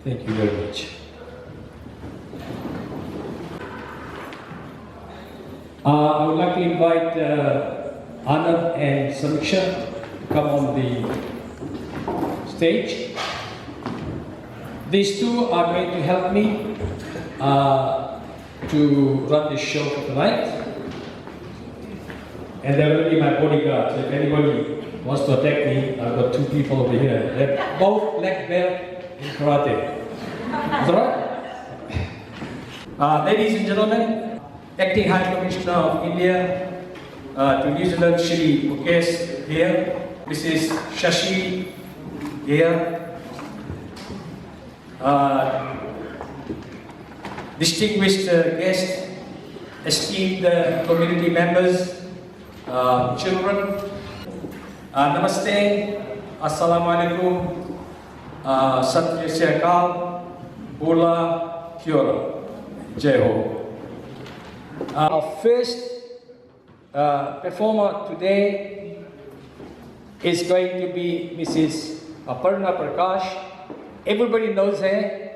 Thank you very much. I would like to invite Anand and Samiksha to come on the stage. These two are going to help me to run this show for tonight. And they're going to be my bodyguards. If anybody wants to attack me, I've got two people over here. They're both black belt in karate. Is that right? Ladies and gentlemen, Acting High Commissioner of India to New Zealand, Shri Mukesh here, Mrs. Shashi here, distinguished guests, esteemed community members, children, Namaste, Assalamu Alaikum, Sat Sri Akal, Bula, Kia ora, Jai Ho. Our first performer today is going to be Mrs. Aparna Prakash. Everybody knows her.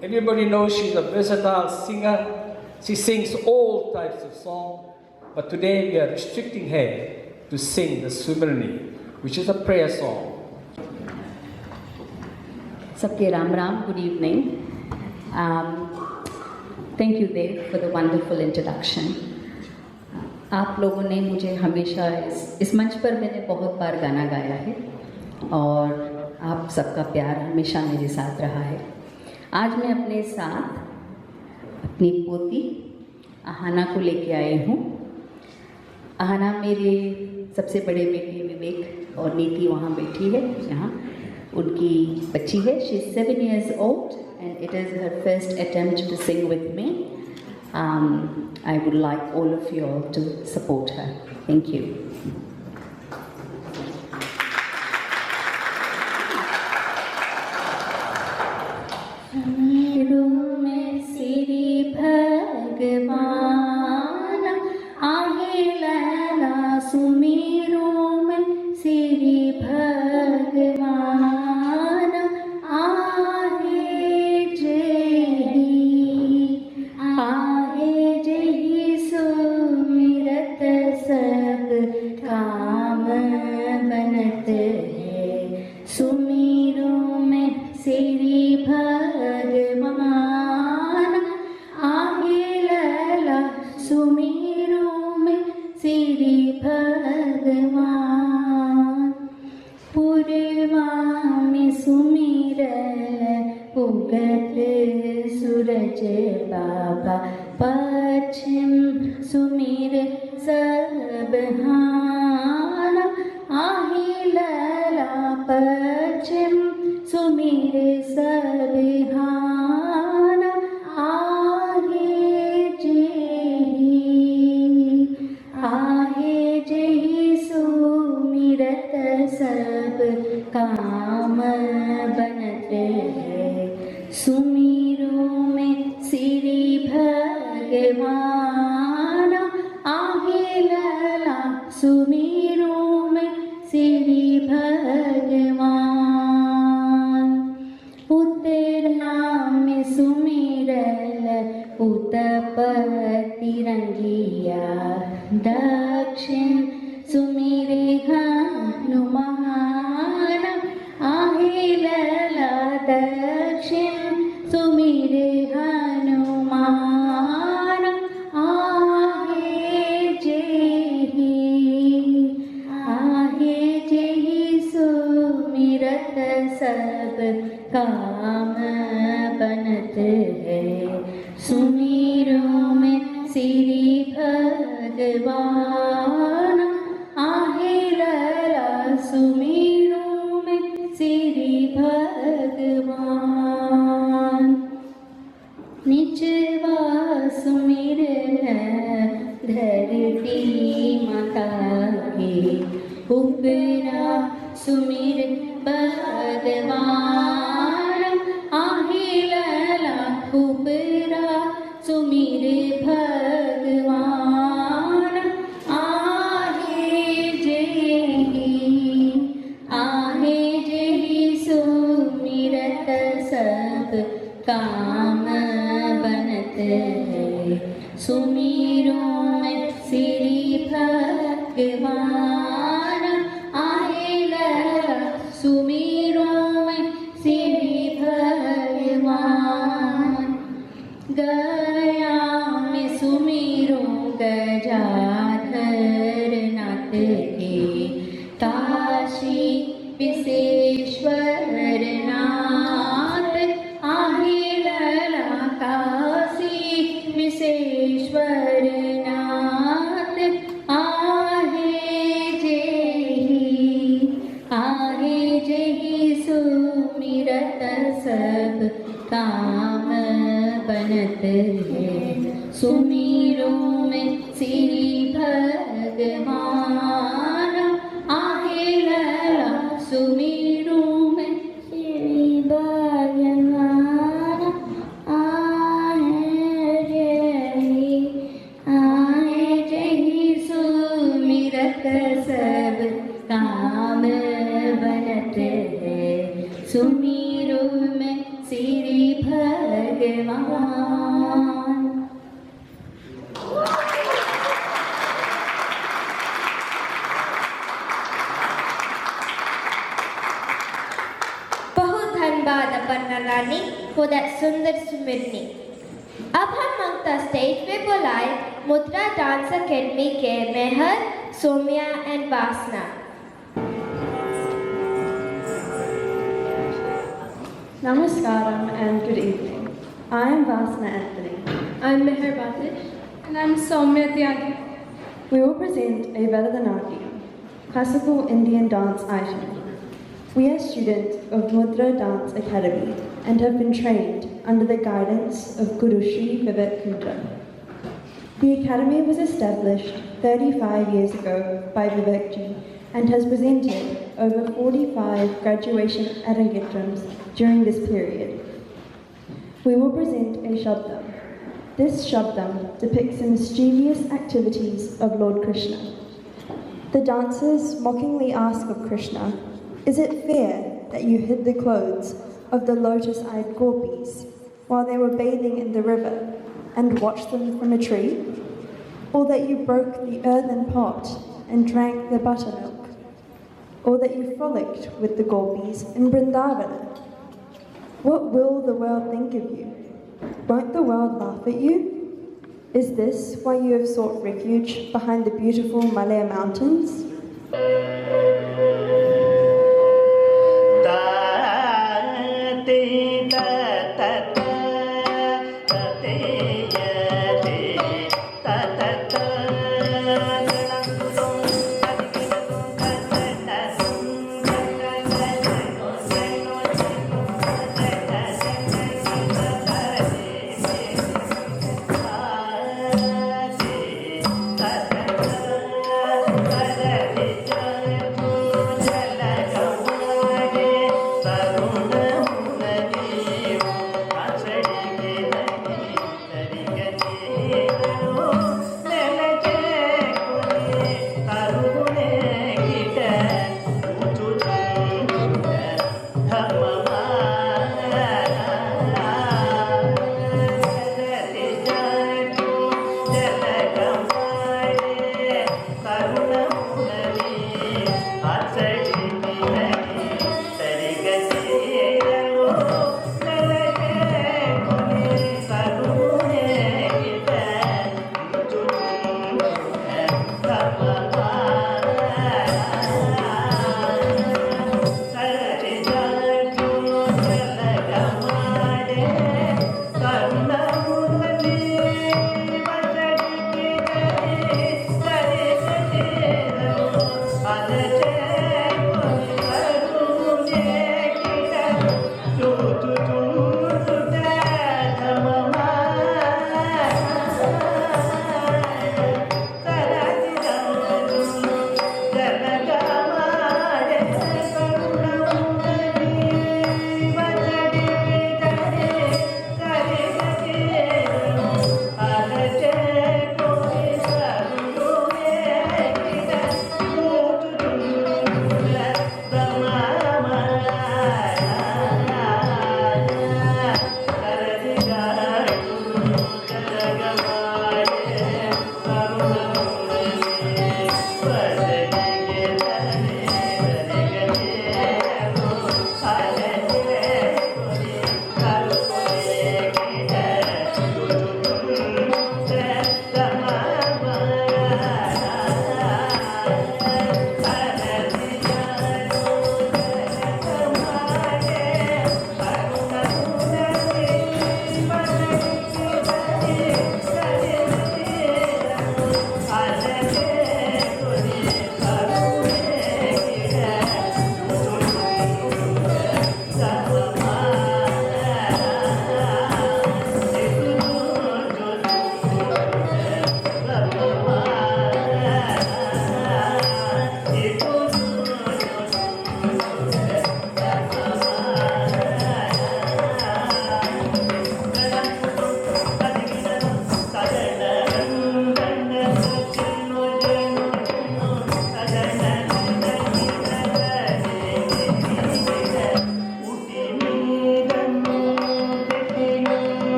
Everybody knows she's a versatile singer. She sings all types of songs. But today we are restricting her to sing the Sumirni, which is a prayer song. Sabke Ram Ram, good evening. Thank you Dev for the wonderful introduction. आप लोगों ने मुझे हमेशा इस मंच पर मैंने बहुत बार गाना गाया है और आप सबका प्यार हमेशा मेरे साथ रहा है। आज मैं अपने साथ अपनी पोती आहाना को लेके आई हूँ। आहाना मेरे सबसे बड़े बेटे विवेक और नीति वहाँ बैठी है, यहाँ उनकी बच्ची है। She is 7 years old and it is her first attempt to sing with me. I would like all of you all to support her. Thank you. सब काम बनत है। सुमिरो मैं श्री भगवान आएला, सुमिरो मैं श्री भगवान। गया में सुमिरो गजाधर नाथ के, काशी विश्वेश्वर नाथ आहेला, काशी विश्वेश्वर नाथ आहे जेहि सुमिरत सब काम बनत है। सुमिरो में श्री भगवान आहेला, सुमिरो में श्री भगवान आहे जेहि सुमिरत सब काम बनत है। सुमिरो में श्री भगवान। बहुत धन्यवाद अपर्णा रानी for that सुंदर सुमिरनी। अब हम मंगता स्टेज पे बुलाए मुद्रा डांस अकेडमी के मेहर, सोम्या एंड वासना। Namaskaram and good evening. I am Vasna Anthony. I'm Meher Batish. And I'm Soumya Tyagi. We will present a Bharatanatyam, classical Indian dance item. We are students of Mudra Dance Academy and have been trained under the guidance of Guru Shri Vivek Kundra. The academy was established 35 years ago by Vivekji and has presented over 45 graduation arangetrams during this period. We will present a Shabdam. This Shabdam depicts the mischievous activities of Lord Krishna. The dancers mockingly ask of Krishna, "Is it fair that you hid the clothes of the lotus-eyed gopis while they were bathing in the river and watched them from a tree? Or that you broke the earthen pot and drank the buttermilk? Or that you frolicked with the gopis in Vrindavana? What will the world think of you? Won't the world laugh at you? Is this why you have sought refuge behind the beautiful Malaya mountains?"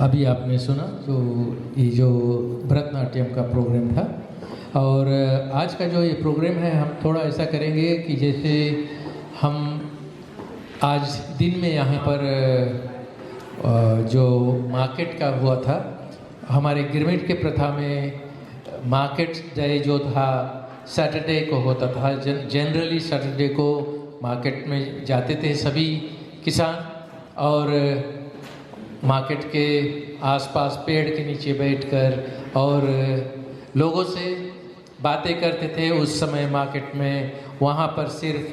अभी आपने सुना तो ये जो भरतनाट्यम का programme था, और आज का जो ये प्रोग्राम है हम थोड़ा ऐसा करेंगे कि जैसे हम आज दिन में यहाँ पर जो मार्केट का हुआ था, हमारे गिरमिट के प्रथा में मार्केट डे जो था सैटरडे को होता था। जनरली सैटरडे को मार्केट में जाते थे सभी किसान, और मार्केट के आसपास पेड़ के नीचे बैठकर और लोगों से बातें करते थे। उस समय मार्केट में वहाँ पर सिर्फ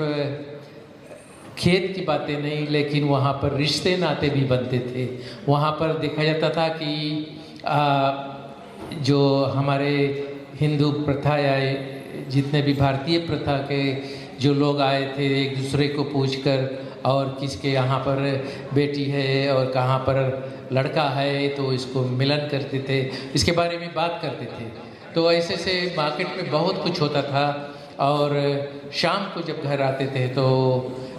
खेत की बातें नहीं, लेकिन वहाँ पर रिश्ते नाते भी बनते थे। वहाँ पर देखा जाता था कि जो हमारे हिंदू प्रथा या जितने भी भारतीय प्रथा के जो लोग आए थे, एक दूसरे को पूछकर और किसके यहाँ पर बेटी है और कहाँ पर लड़का है तो इसको मिलन करते थे, इसके बारे में बात करते थे। तो ऐसे से मार्केट में बहुत कुछ होता था। और शाम को जब घर आते थे तो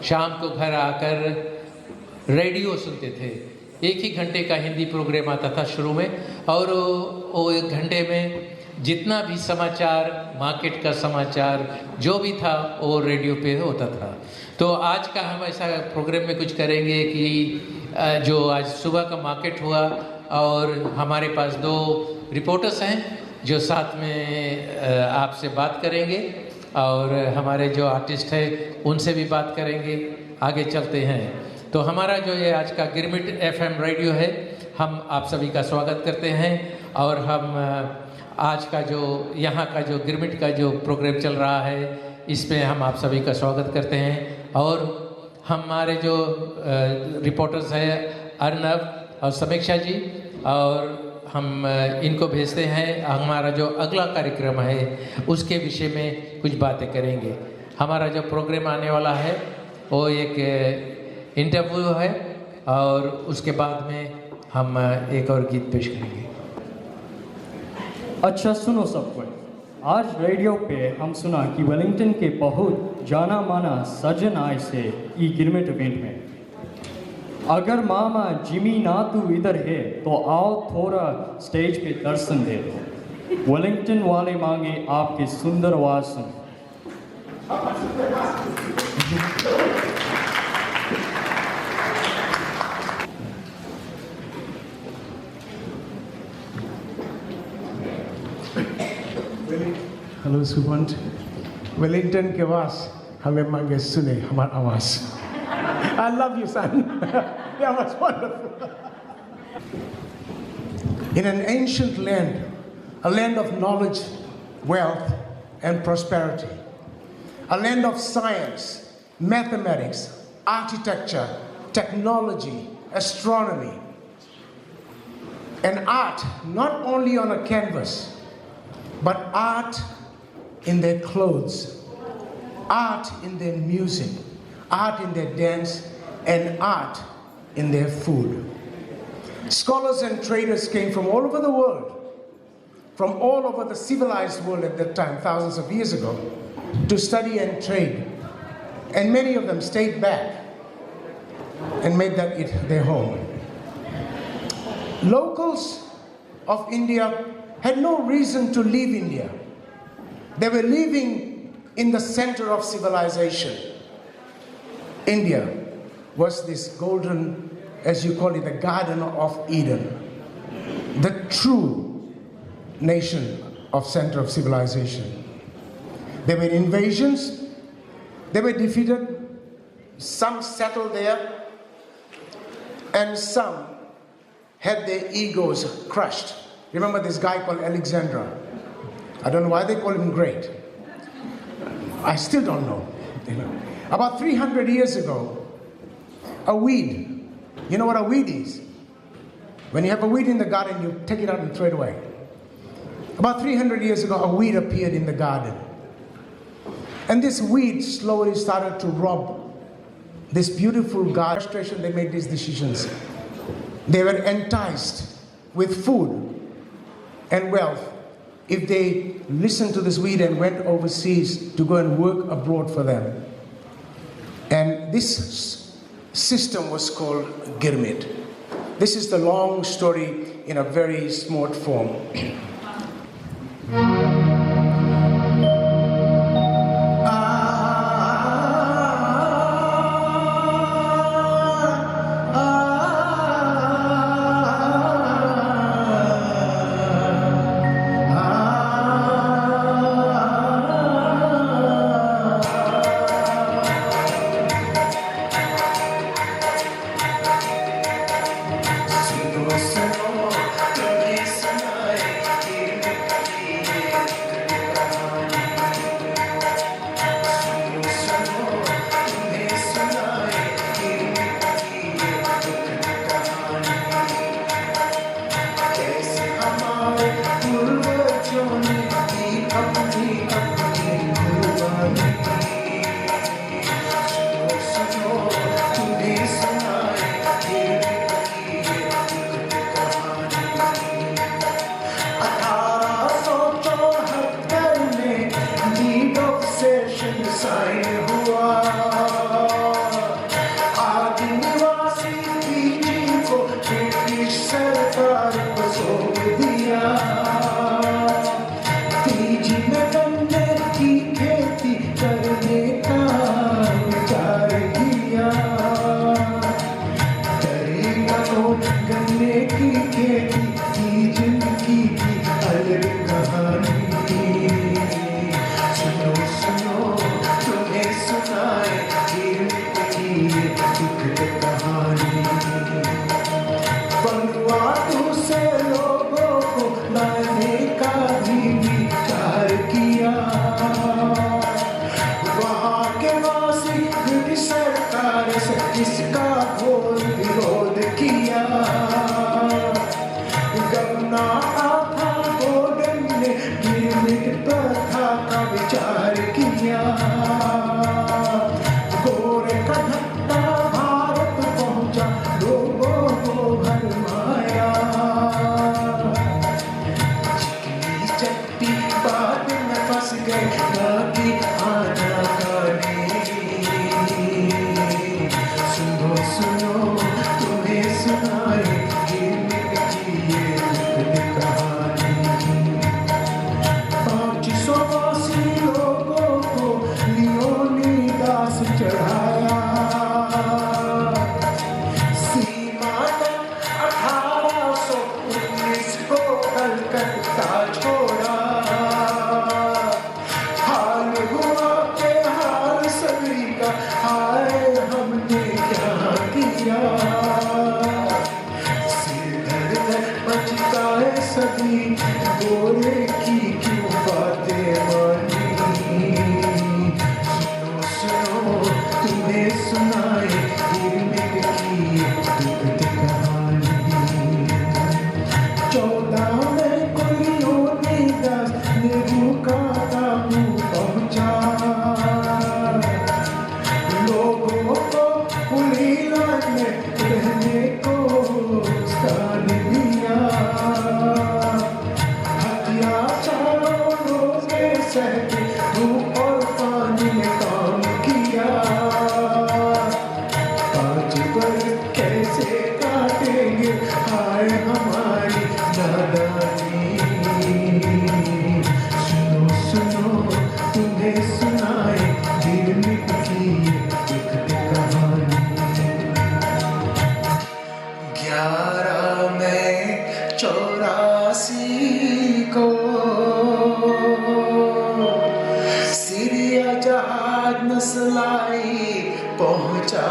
शाम को घर आकर रेडियो सुनते थे। 1 ही घंटे का हिंदी प्रोग्राम आता था शुरू में, और वो 1 घंटे में जितना भी समाचार, मार्केट का समाचार जो भी था वो रेडियो पे होता था। तो आज का हम ऐसा प्रोग्राम में कुछ करेंगे कि जो आज सुबह का मार्केट हुआ, और हमारे पास 2 रिपोर्टर्स हैं जो साथ में आपसे बात करेंगे, और हमारे जो आर्टिस्ट हैं उनसे भी बात करेंगे। आगे चलते हैं। तो हमारा जो ये आज का गिरमिट FM रेडियो है, हम आप सभी का स्वागत करते हैं। और हम आज का जो यहाँ का जो गिरमिट का जो प्रोग्राम चल रहा है, इसमें हम आप सभी का स्वागत करते हैं। और हमारे जो रिपोर्टर्स हैं अर्नब और समीक्षा जी, और हम इनको भेजते हैं। हमारा जो अगला कार्यक्रम है उसके विषय में कुछ बातें करेंगे। हमारा जो प्रोग्राम आने वाला है वो एक इंटरव्यू है, और उसके बाद में हम एक और गीत पेश करेंगे। अच्छा सुनो सब कोई, आज रेडियो पे हम सुना कि वेलिंगटन के बहुत जाना माना सज्जन आए से ई गिरमिट इवेंट में। अगर मामा जिमी नातू इधर है तो आओ थोड़ा स्टेज पे दर्शन दे दो। वेलिंगटन वाले मांगे आपकी सुंदर आवाज सुन। हेलो सुमंत, वेलिंगटन के वास हमें मांगे सुने हमारा आवाज। I love you, son. That was wonderful. In an ancient land, a land of knowledge, wealth, and prosperity, a land of science, mathematics, architecture, technology, astronomy, and art, not only on a canvas, but art in their clothes, art in their music, art in their dance, and art in their food. Scholars and traders came from all over the world, from all over the civilized world at that time, thousands of years ago, to study and trade. And many of them stayed back and made that it their home. Locals of India had no reason to leave India. They were living in the center of civilization. India was this golden, as you call it, the Garden of Eden, the true nation of center of civilization. There were invasions, they were defeated, some settled there, and some had their egos crushed. Remember this guy called Alexander? I don't know why they call him great. I still don't know. About 300 years ago, a weed, you know what a weed is? When you have a weed in the garden, you take it out and throw it away. About 300 years ago, a weed appeared in the garden. And this weed slowly started to rob this beautiful garden. Frustration, they made these decisions. They were enticed with food and wealth if they listened to this weed and went overseas to go and work abroad for them. And this system was called Girmit. This is the long story in a very smart form. नस्लाई पहुंचा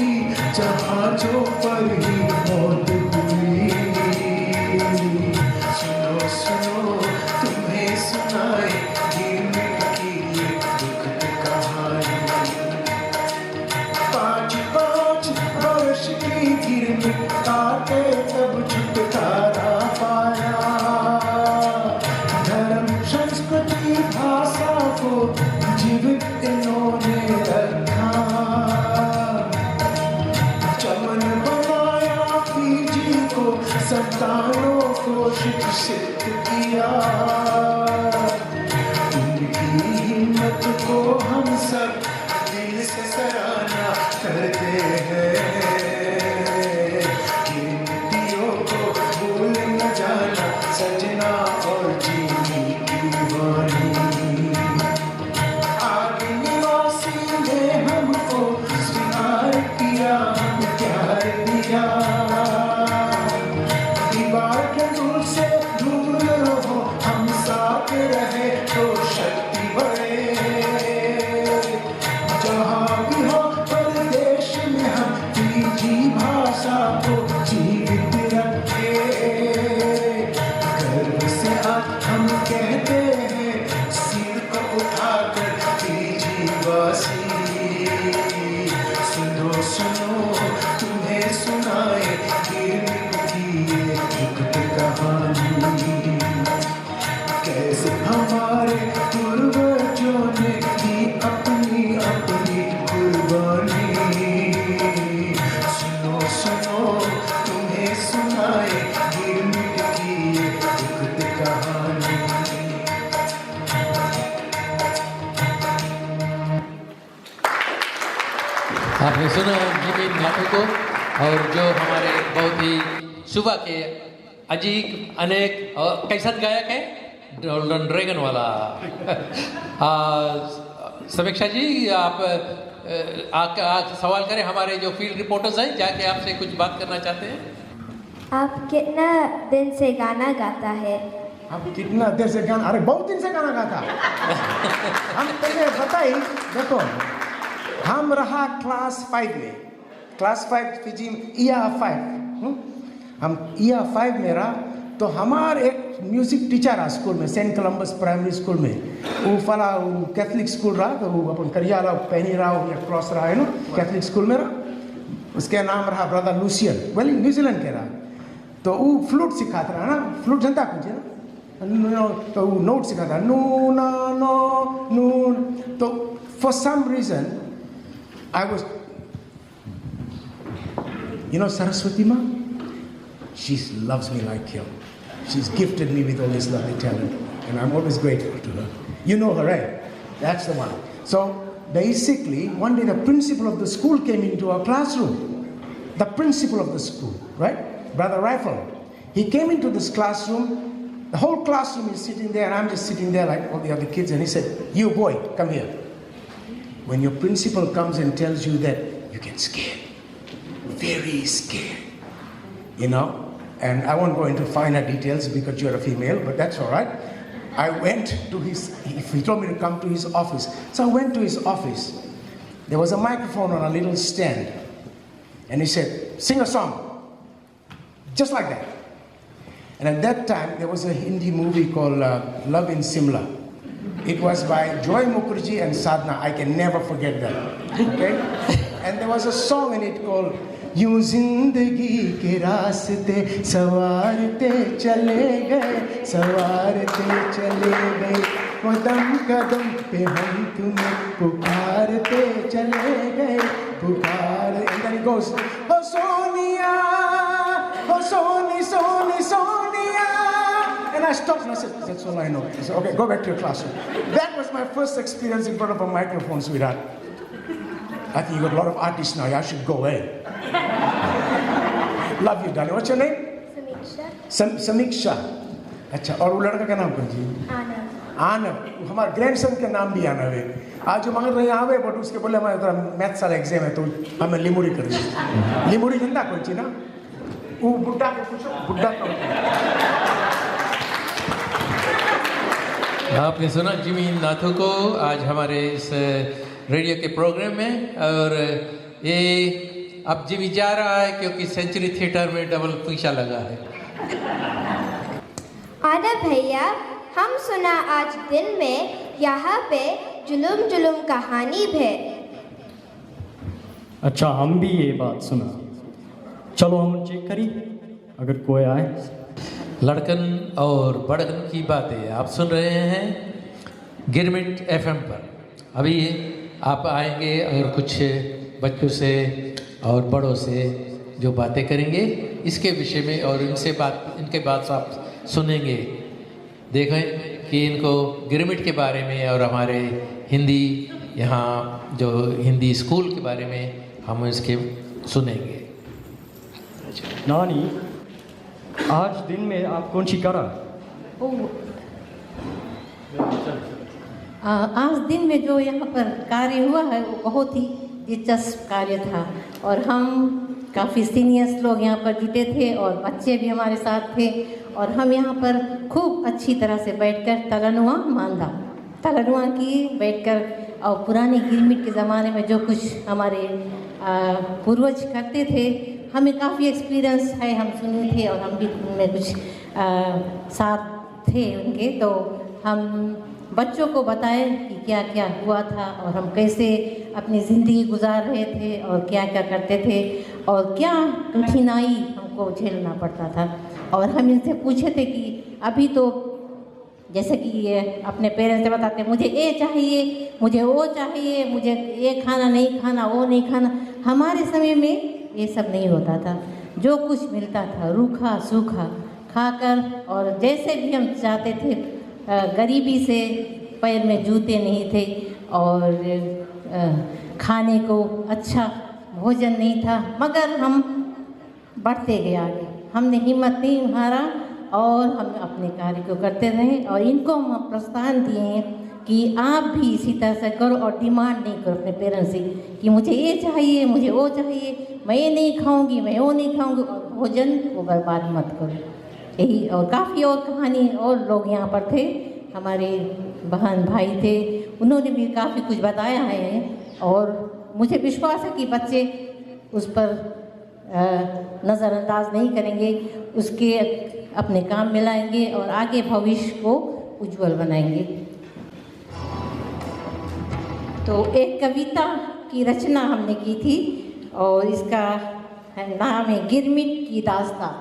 की जहाजों पर ही मौत हुई। सुनो सुनो तुम्हें सुनाए गिरमिट की ये दुखद कहानी। 5-5 वर्ष की गिरमिट काटे तब छुटकारा पाया। धर्म संस्कृति भाषा को जीवित इन्होंने रखा। चमन बनाया फीजी को, संतानों को शिक्षित किया। उनकी हिम्मत को हम सब दिल से सराहना करते हैं। गिरमिटियों को भूल न जाना सजना और जीनी की वाणी। आदिवासी ने हमको स्वीकार किया, हम प्यार दिया। दीवार के दूर से दूर रहो, हम साथ रहे तो शक्ति बढ़े। जहाँ भी हो परदेश में हम फीजी भाषा को जीवित रखे। गर्व से आज हम कहते हैं सिर को उठाकर फीजी वासी। सुनो सुनो तुम्हें सुनाए गिरमिट की ये दुखद कहानी। कैसे हमारे पूर्वजों ने की अपनी अपनी कुर्बानी। सुनो सुनो तुम्हें सुनाए गिरमिट की ये दुखद कहानी। आपने सुना जिमी नाथू को, और जो हमारे बहुत ही सुबह के अजीब अनेक और कैसा गायक है, रोनाल्ड रेगन वाला। समीक्षा जी, आप सवाल करें। हमारे जो फील्ड रिपोर्टर्स हैं जाके आपसे कुछ बात करना चाहते हैं। आप कितना दिन से गाना गाता है? हम कितना देर से गाना, अरे बहुत दिन से गाना गाता। हम पहले बताई, देखो हम रहा क्लास 5 में, क्लास 5 फिजी ईयर 5। हम ईयर 5 में रहा तो हमारे एक म्यूजिक टीचर रहा स्कूल में, सेंट कोलम्बस प्राइमरी स्कूल में। वो फला वो कैथलिक स्कूल रहा, तो वो अपन करियाला पहनी रहा या क्रॉस रहा है ना, कैथलिक स्कूल में रहा। उसके नाम रहा ब्रदर लूसियन, वेल न्यूजीलैंड के रहा। तो वो फ्लूट सिखाता रहा ना, फ्लूट जनता कुछ है ना, तो वो नोट सिखाता नू ना नो नू। तो for some reason I was, you know, Saraswati Ma, she loves me like him. She's gifted me with all this lovely talent, and I'm always grateful to her. You know her, right? That's the one. So basically, one day the principal of the school came into our classroom. The principal of the school, right? Brother Rifle. He came into this classroom. The whole classroom is sitting there, and I'm just sitting there like all the other kids. And he said, "You boy, come here." When your principal comes and tells you that, you get scared, very scared, you know. And I won't go into finer details because you're a female, but that's all right. I went to he told me to come to his office. So I went to his office. There was a microphone on a little stand. And he said, "Sing a song." Just like that. And at that time, there was a Hindi movie called Love in Simla. It was by Joy Mukherjee and Sadhna. I can never forget that. Okay? And there was a song in it called यूं जिंदगी के रास्ते सवारते चले गए, सवारते चले गए, कदम कदम पे हम तुम्हें पुकारते चले गए, पुकार. And then it goes, oh Sonia, oh Soni, Soni, Sonia. And I stopped and I said, that's all I know. I said, okay, go back to your classroom. That was my first experience in front of a microphone, sweetheart. I think you got a lot of artists now. I should go away. Love you, darling. What's your name? Samiksha. समीक्षा. अच्छा, और वो लड़का का नाम कौन जी? Anand. आनव. हमारे grandson के नाम भी आनव है. आज जो मांग रहे हैं आवे, बट उसके बोले हमारे तरह मैथ्स वाला एग्जाम है तो हमें लिमुड़ी कर दी. लिमुड़ी जनता कौन ची ना? वो बुड्ढा को पूछो, बुड्ढा कौन? आपने सुना जिमी नाथू को आज हमारे इस रेडियो के प्रोग्राम में, और ये अब जी भी जा रहा है क्योंकि सेंचुरी थिएटर में डबल पैसा लगा है। आदर भैया, हम सुना आज दिन में यहाँ पे जुलुम जुलुम कहानी है। अच्छा, हम भी ये बात सुना। चलो हम चेक करी अगर कोई आए। लड़कन और बड़कन की बातें आप सुन रहे हैं गिरमिट एफएम पर। अभी आप आएंगे और कुछ बच्चों से और बड़ों से जो बातें करेंगे इसके विषय में, और इनके बाद आप सुनेंगे, देखें कि इनको गिरमिट के बारे में और हमारे हिंदी यहाँ जो हिंदी स्कूल के बारे में हम इसके सुनेंगे। नानी, आज दिन में आप कौन सी करा? आज दिन में जो यहाँ पर कार्य हुआ है वो बहुत ही दिलचस्प कार्य था, और हम काफ़ी सीनियर्स लोग यहाँ पर जुटे थे और बच्चे भी हमारे साथ थे, और हम यहाँ पर खूब अच्छी तरह से बैठकर तलनुआ की बैठकर, और पुराने गिरमिट के ज़माने में जो कुछ हमारे पूर्वज करते थे हमें काफ़ी एक्सपीरियंस है, हम सुने थे और हम भी उनमें कुछ साथ थे उनके, तो हम बच्चों को बताएं कि क्या क्या हुआ था और हम कैसे अपनी ज़िंदगी गुजार रहे थे और क्या क्या करते थे और क्या कठिनाई हमको झेलना पड़ता था। और हम इनसे पूछे थे कि अभी तो जैसे कि ये अपने पेरेंट्स से बताते मुझे ये चाहिए, मुझे वो चाहिए, मुझे ये खाना नहीं खाना, वो नहीं खाना। हमारे समय में ये सब नहीं होता था, जो कुछ मिलता था रूखा सूखा खाकर, और जैसे भी हम चाहते थे, गरीबी से पैर में जूते नहीं थे और खाने को अच्छा भोजन नहीं था, मगर हम बढ़ते गए आगे, हमने हिम्मत नहीं हारा और हम अपने कार्य को करते रहे। और इनको हम प्रोत्साहन दिए हैं कि आप भी इसी तरह से करो और डिमांड नहीं करो अपने पेरेंट्स से कि मुझे ये चाहिए, मुझे वो चाहिए, मैं ये नहीं खाऊंगी, मैं वो नहीं खाऊंगी, और भोजन को बर्बाद मत करो। यही, और काफ़ी और कहानी और लोग यहाँ पर थे, हमारे बहन भाई थे, उन्होंने भी काफ़ी कुछ बताया है, और मुझे विश्वास है कि बच्चे उस पर नज़रअंदाज नहीं करेंगे, उसके अपने काम में लाएंगे और आगे भविष्य को उज्जवल बनाएंगे। तो एक कविता की रचना हमने की थी और इसका नाम है गिरमिट की दास्तां।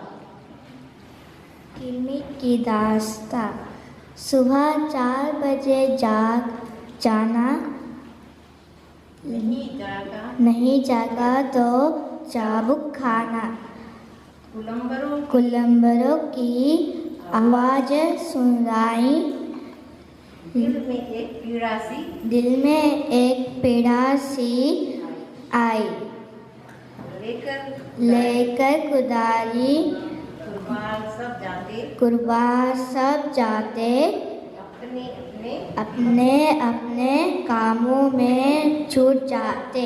गिरमिट की दास्तां। सुबह 4 बजे जाग जाना, नहीं जागा तो चाबुक खाना, कुलंबरों की आवाज़ सुनाई, दिल में एक पीड़ा सी आई, लेकर कुदारी कुर्बान सब जाते अपने अपने कामों में छूट जाते।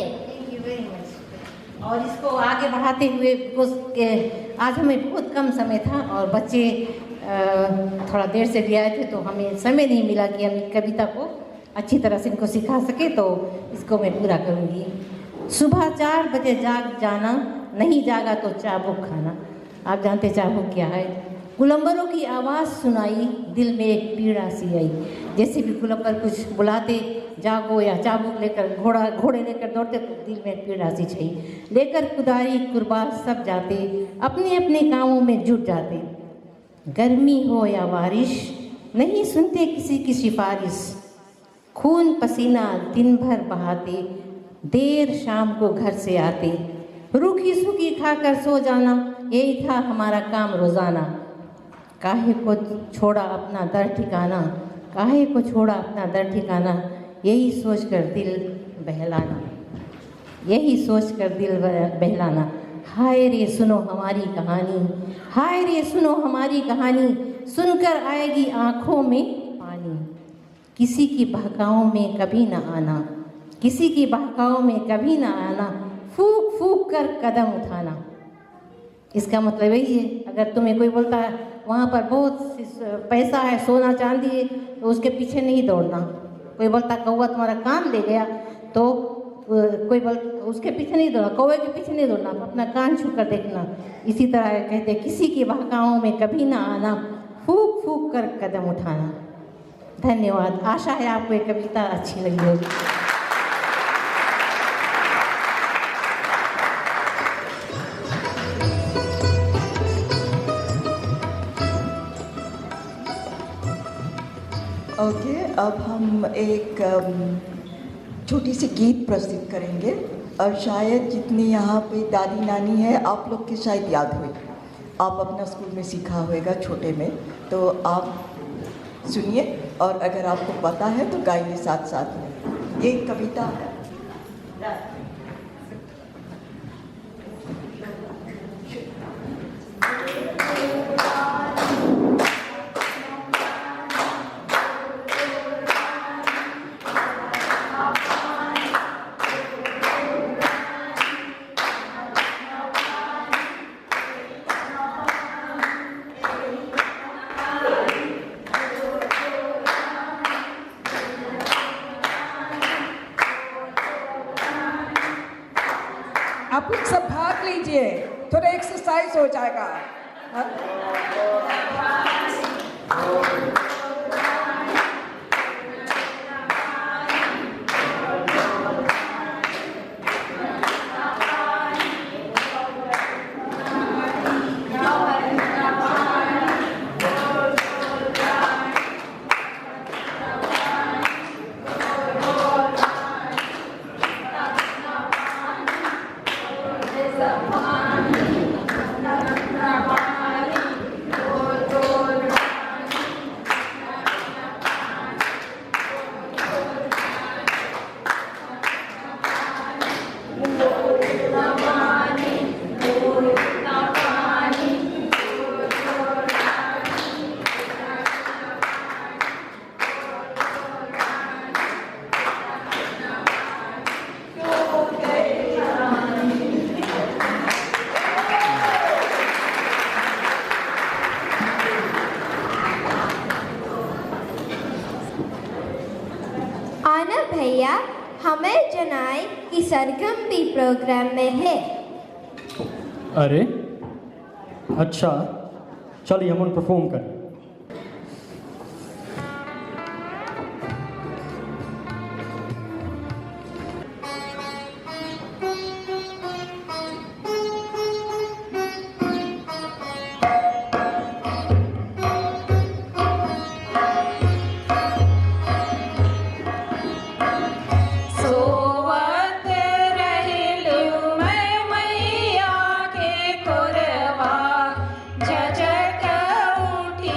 और इसको आगे बढ़ाते हुए, आज हमें बहुत कम समय था और बच्चे थोड़ा देर से भी आए थे, तो हमें समय नहीं मिला कि हम कविता को अच्छी तरह से इनको सिखा सके, तो इसको मैं पूरा करूँगी। सुबह 4 बजे जाग जाना, नहीं जागा तो चाबुक खाना। आप जानते चाबुक क्या है? गुलंबरों की आवाज़ सुनाई, दिल में एक पीड़ा सी आई। जैसे भी गुलंबर कुछ बुलाते, जागो या चाबुक लेकर घोड़े लेकर दौड़ते, तो दिल में पीड़ा सी छई। लेकर कुदारी कुर्बान सब जाते, अपने अपने कामों में जुट जाते। गर्मी हो या बारिश, नहीं सुनते किसी की सिफारिश। खून पसीना दिन भर बहाते, देर शाम को घर से आते। रूखी सूखी खाकर सो जाना, यही था हमारा काम रोज़ाना। काहे को छोड़ा अपना दर ठिकाना, काहे को छोड़ा अपना दर ठिकाना, यही सोचकर दिल बहलाना, यही सोचकर दिल बहलाना। हाय रे सुनो हमारी कहानी, हाय रे सुनो हमारी कहानी, सुनकर आएगी आँखों में पानी। किसी की बहकाओं में कभी ना आना, किसी की बहकाओं में कभी ना आना, फूक फूक कर कदम उठाना। इसका मतलब यही है, अगर तुम्हें कोई बोलता है वहाँ पर बहुत पैसा है, सोना चांदी है, तो उसके पीछे नहीं दौड़ना। कोई बोलता कौवा तुम्हारा कान ले गया, तो कोई बोल उसके पीछे नहीं दौड़ना, कौवे के पीछे नहीं दौड़ना, अपना कान छू कर देखना। इसी तरह कहते हैं किसी के बहकाओं में कभी ना आना, फूक फूक कर कदम उठाना। धन्यवाद। आशा है आपको ये कविता अच्छी लगी होगी। ओके, अब हम एक छोटी सी गीत प्रस्तुत करेंगे और शायद जितनी यहाँ पे दादी नानी है आप लोग के शायद याद हुई, आप अपना स्कूल में सीखा होगा छोटे में, तो आप सुनिए और अगर आपको पता है तो गाइए साथ साथ में। ये कविता है। आप लोग सब भाग लीजिए, थोड़ा एक्सरसाइज हो जाएगा। भैया हमें जनाए कि सरगम भी प्रोग्राम में है। अरे अच्छा, चलिए हम परफॉर्म करें। जजक उठी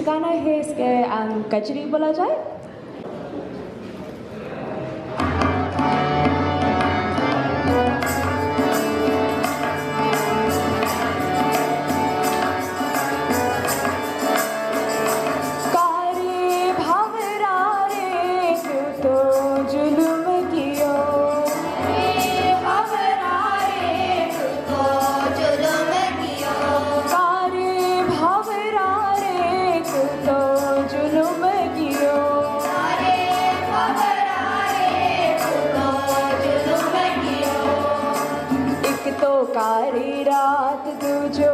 गाना है इसके कजरी बोला जाए। कारी रात तुझो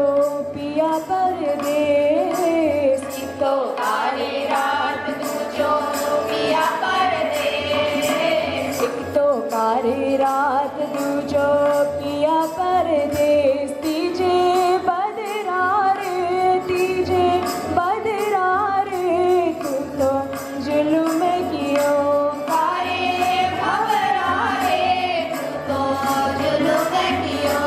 पिया परदेस, तो कारी रात तुझो पिया परदेस, तो कारी रात तुझो पिया परदेस, तीजे बदरा रे तू तो जुल्म कियो, कारी भवरा रे तू तो जुल्म कियो।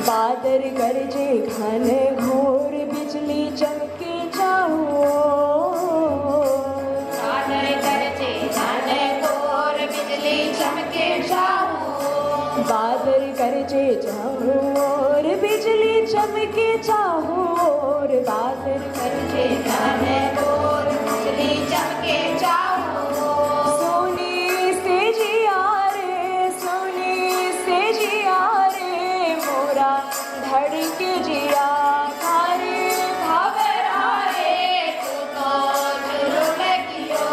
बादल गरजे घन घोर बिजली चमके चाहो, बादल गरजे घन घोर बिजली चमके चाहो, बादल गरजे चाहो और बिजली चमके चाहो, बादल गरजे घन घोर बिजली चमके चाहो, सोनी से जिया रे मोरा धड़क जिया, कारी भवरा रे तू तो जुल्म कियो।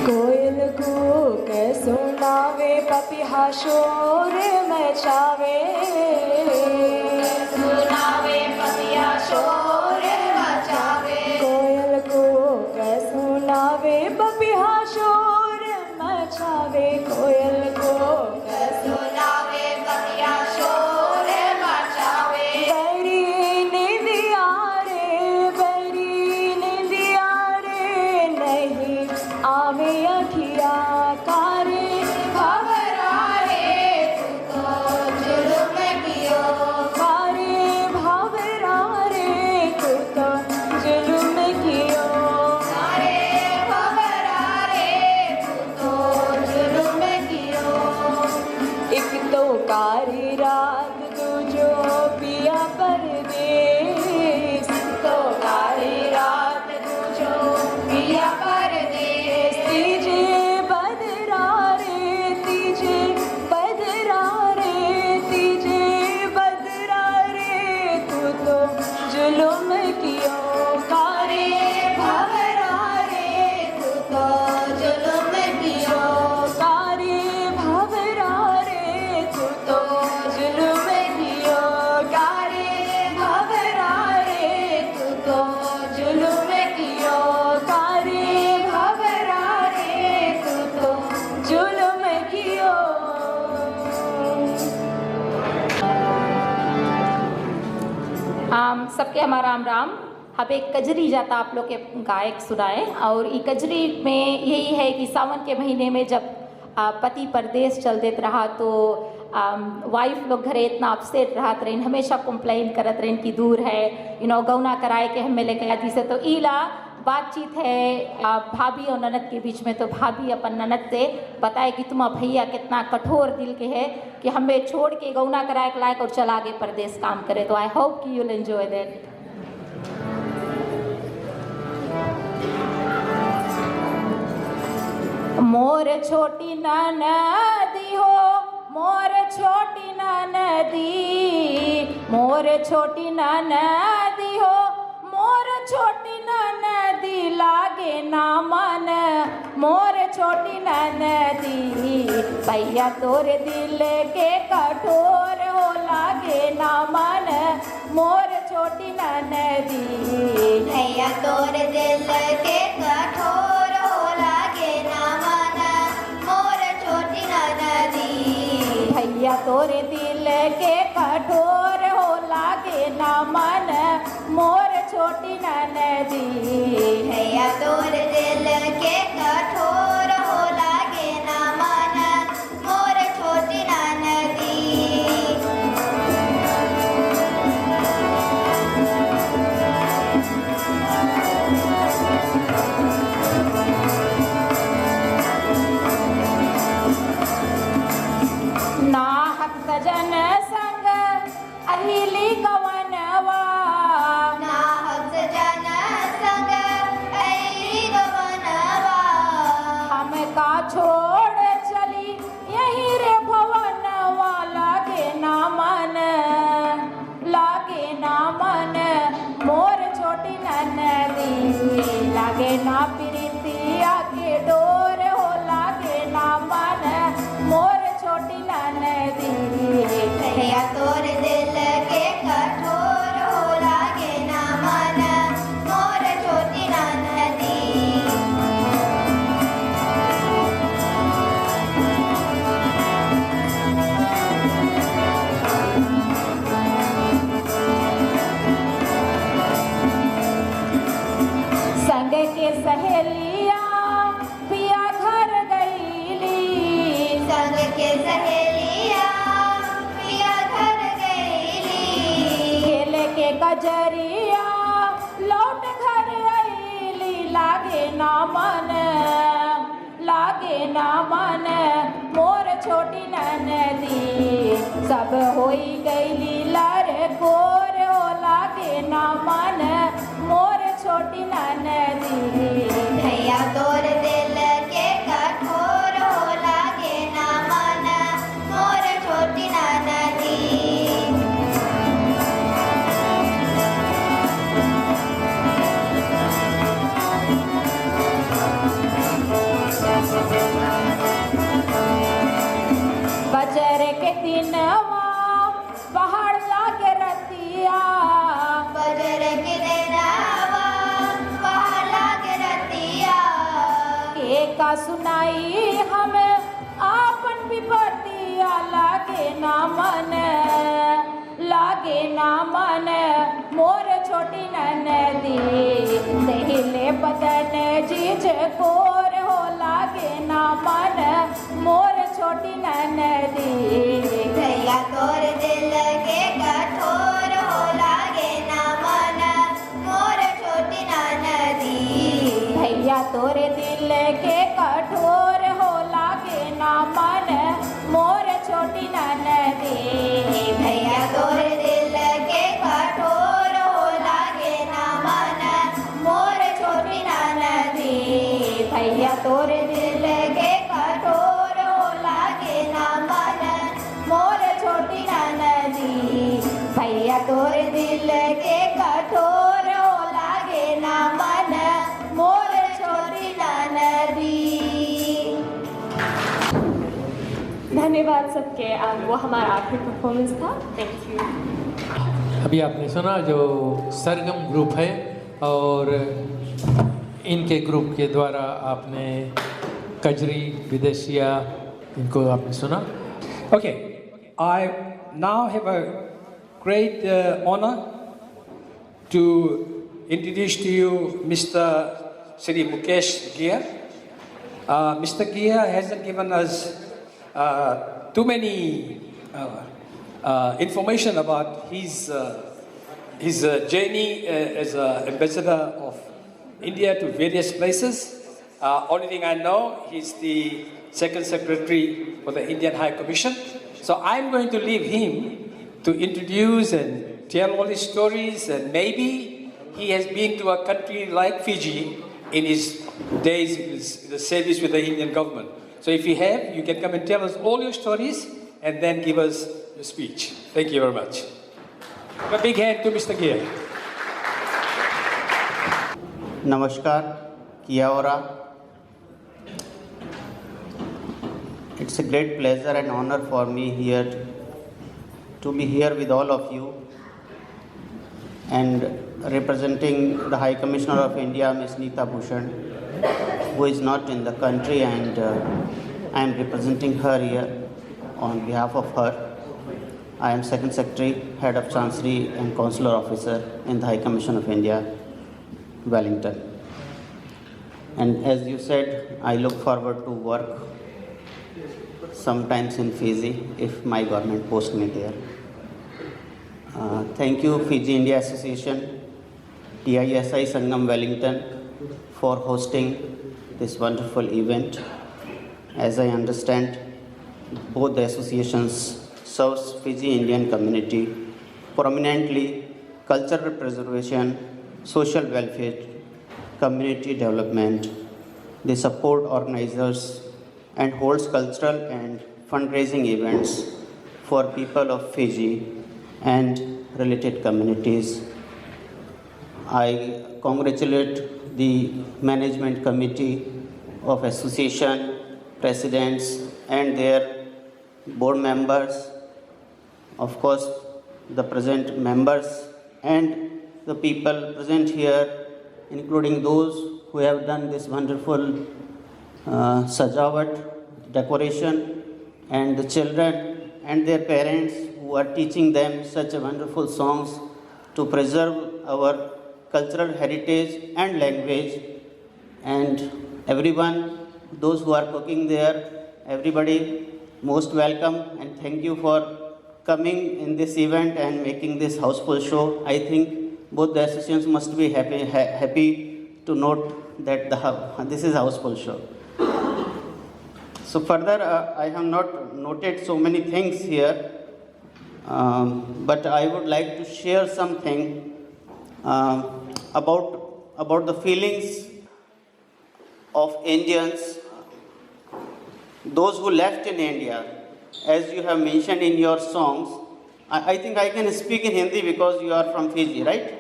कोयल कूक सुनावे पपिहा शोर मचावे, सुनावे पपिहा शोर मचावे, कोयल कूक सुनावे पपिहा शोर मचावे, कोयल कूक सुनावे पपिहा शोर मचावे, बड़ी निंदिया रे नहीं आवे अखिया, कारी भवरा रे तू तो जुल्म कियो, कारी भवरा रे तू तो जुल्म कियो, कारी भवरा रे तू तो जुल्म कियो। एक तो कारी रात तुझो पिया परदेस, तो कारी रात तुझो पिया परदेस, तीजे बदरा रे तीजे बदरा रे तू तो जुल्म कियो, कारी भवरा रे तू तो जुल्म कियो, कारी भवरा रे तू तो जुल्म कियो, कारी भवरा रे तू तो जुल्म कियो, कारी भवरा रे तू तो जुल्म कियो। सबके हमारा राम राम। अब एक कजरी जाता आप लोग के गायक सुनाए, और ये कजरी में यही है कि सावन के महीने में जब पति परदेश चल देत रहा तो वाइफ लोग घरे इतना अपसेट रहत रहे, हमेशा कंप्लेन करत रहे कि दूर है, गौना कराए के हमें लेके आती से। तो ईला बातचीत है भाभी और ननद के बीच में। तो भाभी अपन ननद से बताए कि तुम भैया कितना कठोर दिल के है कि हमें छोड़ के गौना कराए के लायक और चला गए परदेश काम करे। तो आई होप कि यू विल एंजॉय दैट। मोर छोटी ननदी हो, मोर छोटी ननदी, मोर छोटी ननदी हो, मोर छोटी ननदी लागे ना मन मोर छोटी ननदी भैया तोरे दिल के कठोर हो लागे ना मन मोर छोटी ननदी भैया तोरे दिल के कठोर हो लागे ना मन मोर छोटी ननदी भैया तोरे दिल के कठोर हो लागे ना मन मोर छोटी ननदी भैया तोरे दिल के कठोर हो लागे ना मन मोर छोटी ननदी नाहक सजन संग अहिली गवनवा नाहक सजन संग अहिली गवनवा हमका छोड़ चली यही रे भवनवा लागे ना मन मोर छोटी ननदी लागे ना प्रीतिया के डोर हो लागे ना मन मोर छोटी ननदी भैया तोरे दिल के कठोर हो लागे ना मन मोर छोटी ननदी संग के सहेलिया पिया घर गईली संग के सहेलिया पिया घर गईली खेल के कजरिया लौट घर आईली लागे ना मन मोर छोटी ननदी सब होई गईली लर गोर हो लागे ना मन मोर छोटी ननदी भैया तोरे दिल के कठोर हो लागे ना मन मोर छोटी ननदी बजर के दिनवा पहाड़ लागे रतिया बजर के दिनवा पहाड़ लागे रतिया के का सुनाई हमें आपन विपतिया लागे ना मन मोर छोटी ननदी दहिले बदन जीज कोर हो लागे ना मन मोर छोटी ननदी भैया तोरे दिल के कठोर हो लागे ना मन मोर छोटी ननदी भैया तोरे दिल के कठोर हो लागे ना मन मोर छोटी ननदी भैया तोरे दिल के कठोर हो लागे ना मन मोर छोटी ननदी भैया तोरे दिल के कठोर हो लागे ना मन मोर छोटी ननदी भैया तोरे दिल के कठोर हो लागे ना मन मोर छोटी ननदी धन्यवाद सबके। वो हमारा आखिरी परफॉर्मेंस था। Thank you. अभी आपने सुना जो सरगम ग्रुप है और इनके ग्रुप के द्वारा आपने कजरी विदेशिया इनको आपने सुना। Okay, I now have a great honor to introduce to you Mr. Sri Mukesh Gia. Mr. Gia hasn't given us too many information about his journey as an ambassador of India to various places. Only thing I know, he's the Second Secretary for the Indian High Commission. So I'm going to leave him to introduce and tell all his stories, and maybe he has been to a country like Fiji in his days in the service with the Indian government. So if you have, you can come and tell us all your stories and then give us your speech. Thank you very much. A big hand to Mr. Gia. Namaskar, Kia ora. It's a great pleasure and honor for me here to be here with all of you and representing the High Commissioner of India, Ms. Neeta Bhushan, who is not in the country, and I am representing her here on behalf of her. I am Second Secretary, Head of Chancery and Consular Officer in the High Commission of India, Wellington. And as you said, I look forward to work sometimes in Fiji if my government posts me there. Thank you, Fiji India Association, TISI Sangam Wellington, for hosting this wonderful event. As I understand, both the associations serves Fiji Indian community prominently, cultural preservation, social welfare, community development. They support organizers and holds cultural and fundraising events for people of Fiji and related communities. I congratulate the management committee of association, presidents and their board members, of course the present members and the people present here, including those who have done this wonderful sajawat, decoration, and the children and their parents who are teaching them such wonderful songs to preserve our cultural heritage and language. And everyone, those who are cooking there, everybody, most welcome and thank you for coming in this event and making this houseful show. I think both the associations must be happy to note that this is a houseful show. So further, I have not noted so many things here, but I would like to share something about the feelings of Indians, those who left in India. As you have mentioned in your songs, I think I can speak in Hindi because you are from Fiji, right?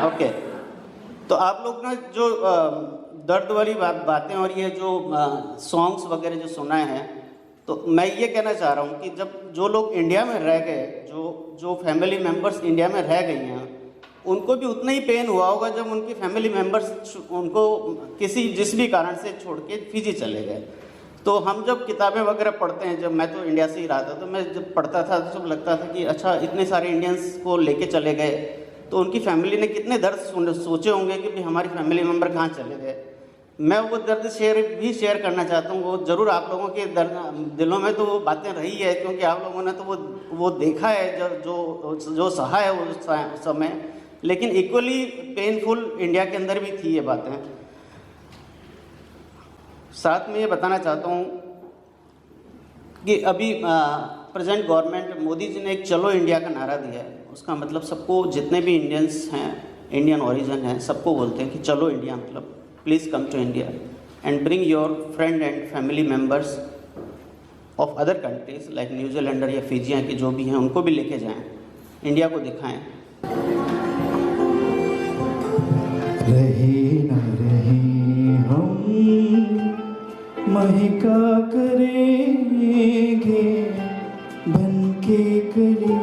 Okay. तो आप लोग ना जो दर्द वाली बातें और ये जो सॉन्ग्स वगैरह जो सुनाए हैं, तो मैं ये कहना चाह रहा हूँ कि जब जो लोग इंडिया में रह गए, जो फैमिली मेम्बर्स इंडिया में रह गई हैं, उनको भी उतना ही पेन हुआ होगा जब उनकी फैमिली मेम्बर्स उनको जिस भी कारण से छोड़ के फिजी चले गए। तो हम जब किताबें वगैरह पढ़ते हैं, जब मैं तो इंडिया से ही रहा था, तो मैं जब पढ़ता था तो लगता था कि अच्छा इतने सारे इंडियंस को लेके चले गए, तो उनकी फैमिली ने कितने दर्द सोचे होंगे कि भाई हमारी फैमिली मेम्बर कहाँ चले गए। मैं वो दर्द शेयर करना चाहता हूँ। वो ज़रूर आप लोगों के दिलों में तो वो बातें रही है, क्योंकि आप लोगों ने तो वो देखा है जो सहा है उस समय, लेकिन इक्वली पेनफुल इंडिया के अंदर भी थी ये बातें। साथ में ये बताना चाहता हूँ कि अभी प्रेजेंट गवर्नमेंट मोदी जी ने एक चलो इंडिया का नारा दिया है। उसका मतलब सबको, जितने भी इंडियंस हैं, इंडियन ओरिजिन हैं, सबको बोलते हैं कि चलो इंडिया, मतलब please come to India and bring your friend and family members of other countries like New Zealander या फिजियाँ के जो भी हैं, उनको भी लेके जाएं, इंडिया को दिखाएं। रहे न रहे हम महका करेंगे, बनके कली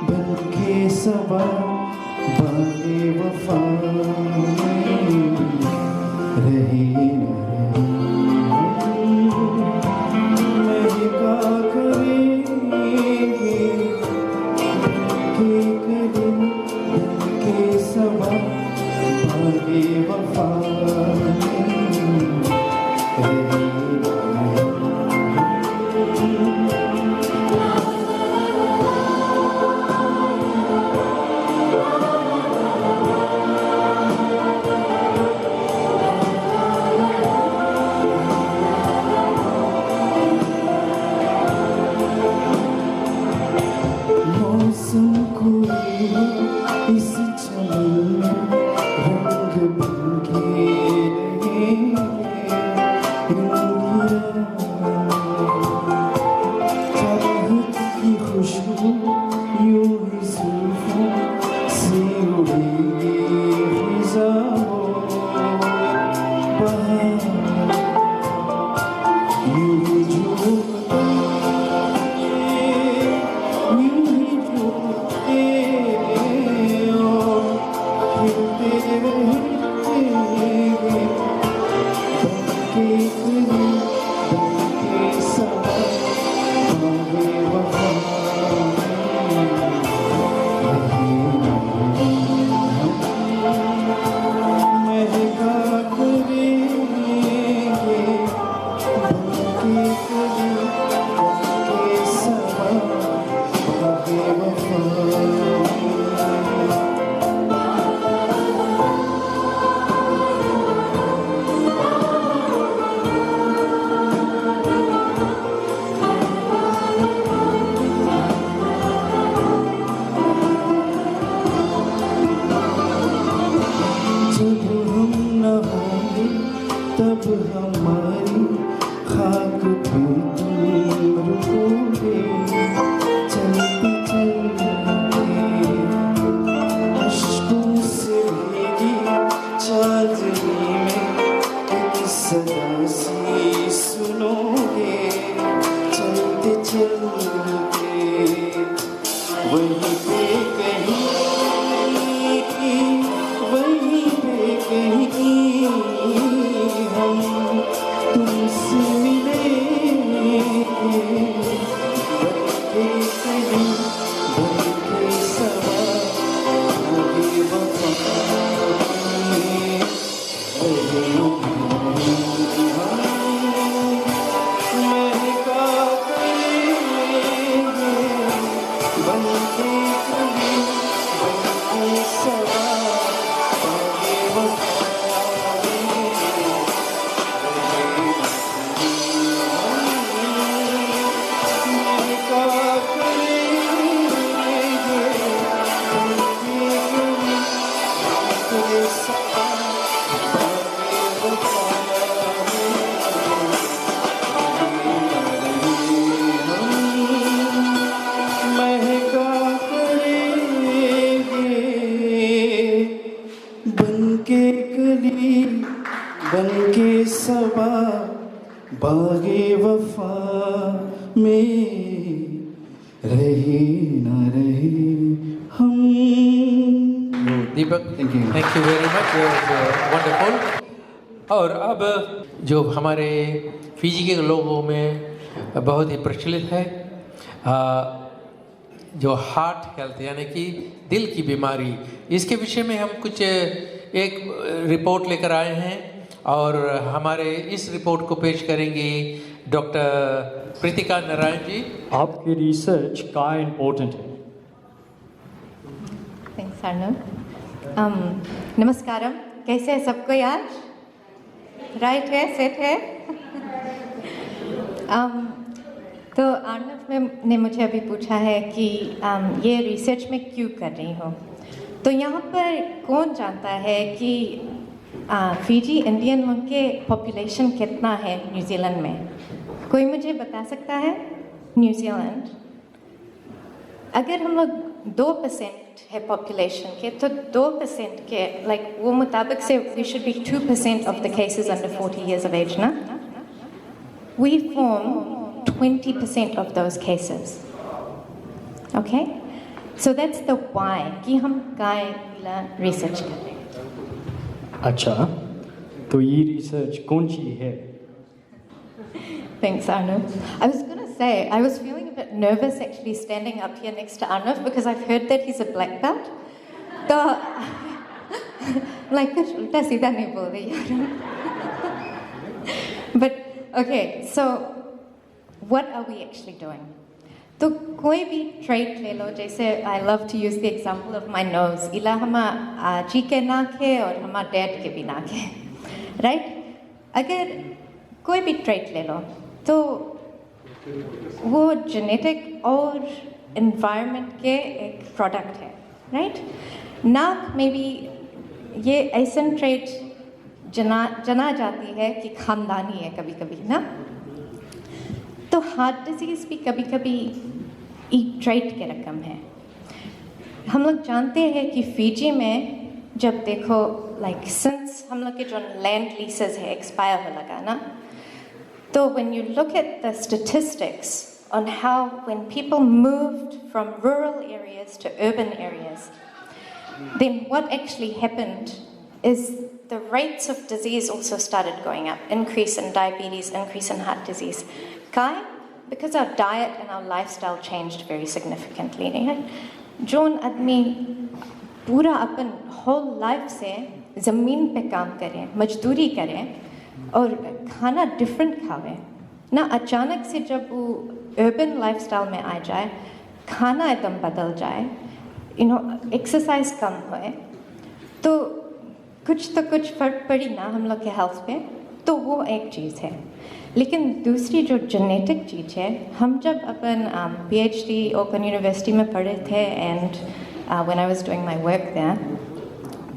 बनके सबा बागे वफा में। रहे न रहे हम महका करेंगे, बनके कली बनके सबा बागे वफा में। यूं ही झूमते और खिलते रहेंगे बनके कली बनके सवा बागे वफा महका करेंगे बनके कली बनके सवा बागे वफा जब हम न होंगे तब हमारी खाक पे तुम रुकोगे चलते चलते अश्कों से भीगी चादरी में एक सदा सी सुनोगे चलते चलते वहीं पे कहीं वहीं पे कहीं हम तुमसे मिलेंगे बनके कली बनके सवा बागे वफा में महका करेंगे बनके कली बनके सवा बागे वफा महका करेंगे बनके कली बनके सवा बागे वफा महका करेंगे बनके कली बनके सवा बागे वफा में रहे ना रहे हम। Deepak thank you very much wonderful. और अब जो हमारे फिजी के लोगों में बहुत ही प्रचलित है जो हार्ट हेल्थ यानी कि दिल की बीमारी, इसके विषय में हम कुछ एक रिपोर्ट लेकर आए हैं और हमारे इस रिपोर्ट को पेश करेंगे डॉक्टर प्रीतिका नारायण जी। आपकी रिसर्च का इम्पोर्टेंट है? थैंक्स अर्नब। नमस्कारम, कैसे है सबको यार? राइट है, सेट है। तो अर्नब ने मुझे अभी पूछा है कि ये रिसर्च में क्यों कर रही हूँ। तो यहाँ पर कौन जानता है कि फिजी इंडियन उनके पॉपुलेशन कितना है न्यूजीलैंड में? कोई मुझे बता सकता है? न्यूजीलैंड अगर हम लोग 2% है पॉपुलेशन के, तो 2% के लाइक वो मुताबिक से we should be 2% of the cases under 40 years of age ना? We form 20% of those cases. Okay? So that's the why कि हम गाय रिसर्च कर रहे हैं। अच्छा, तो ये रिसर्च कौन सी है? Thanks, Arnav. I was going to say, I was feeling a bit nervous actually standing up here next to Arnav because I've heard that he's a black belt. So, like, कुछ उल्टा सीधा नहीं बोल रही यार। But, okay, so, what are we actually doing? तो कोई भी ट्रेट ले लो, जैसे I love to use the example of my nose. इला हमा जी के नाक है और हमा डैड के भी नाक है, right? अगर कोई भी ट्रेट ले लो, तो वो जेनेटिक और एनवायरनमेंट के एक प्रोडक्ट है, राइट? नाक में भी ये ऐसा ट्रेट जना जाती है कि खानदानी है कभी कभी ना। तो हार्ट डिजीज़ भी कभी कभी एक ट्रेट के रकम है। हम लोग जानते हैं कि फिजी में जब देखो लाइक सिंस हम लोग के जो लैंड लीसेस है एक्सपायर हो लगा ना, So when you look at the statistics on how when people moved from rural areas to urban areas, then what actually happened is the rates of disease also started going up, increase in diabetes, increase in heart disease. Why? Because our diet and our lifestyle changed very significantly. Zone आदमी पूरा अपन whole life से ज़मीन पे काम करें, मजदूरी करें और खाना different खावे, ना अचानक से जब वो urban lifestyle में आ जाए, खाना एकदम बदल जाए, exercise कम होए, तो कुछ फर्क पड़ी ना हम लोग के हेल्थ पे, तो वो एक चीज़ है. लेकिन दूसरी जो जेनेटिक चीज़ है, हम जब अपन PhD ओपन यूनिवर्सिटी में पढ़े थे and when I was doing my work there,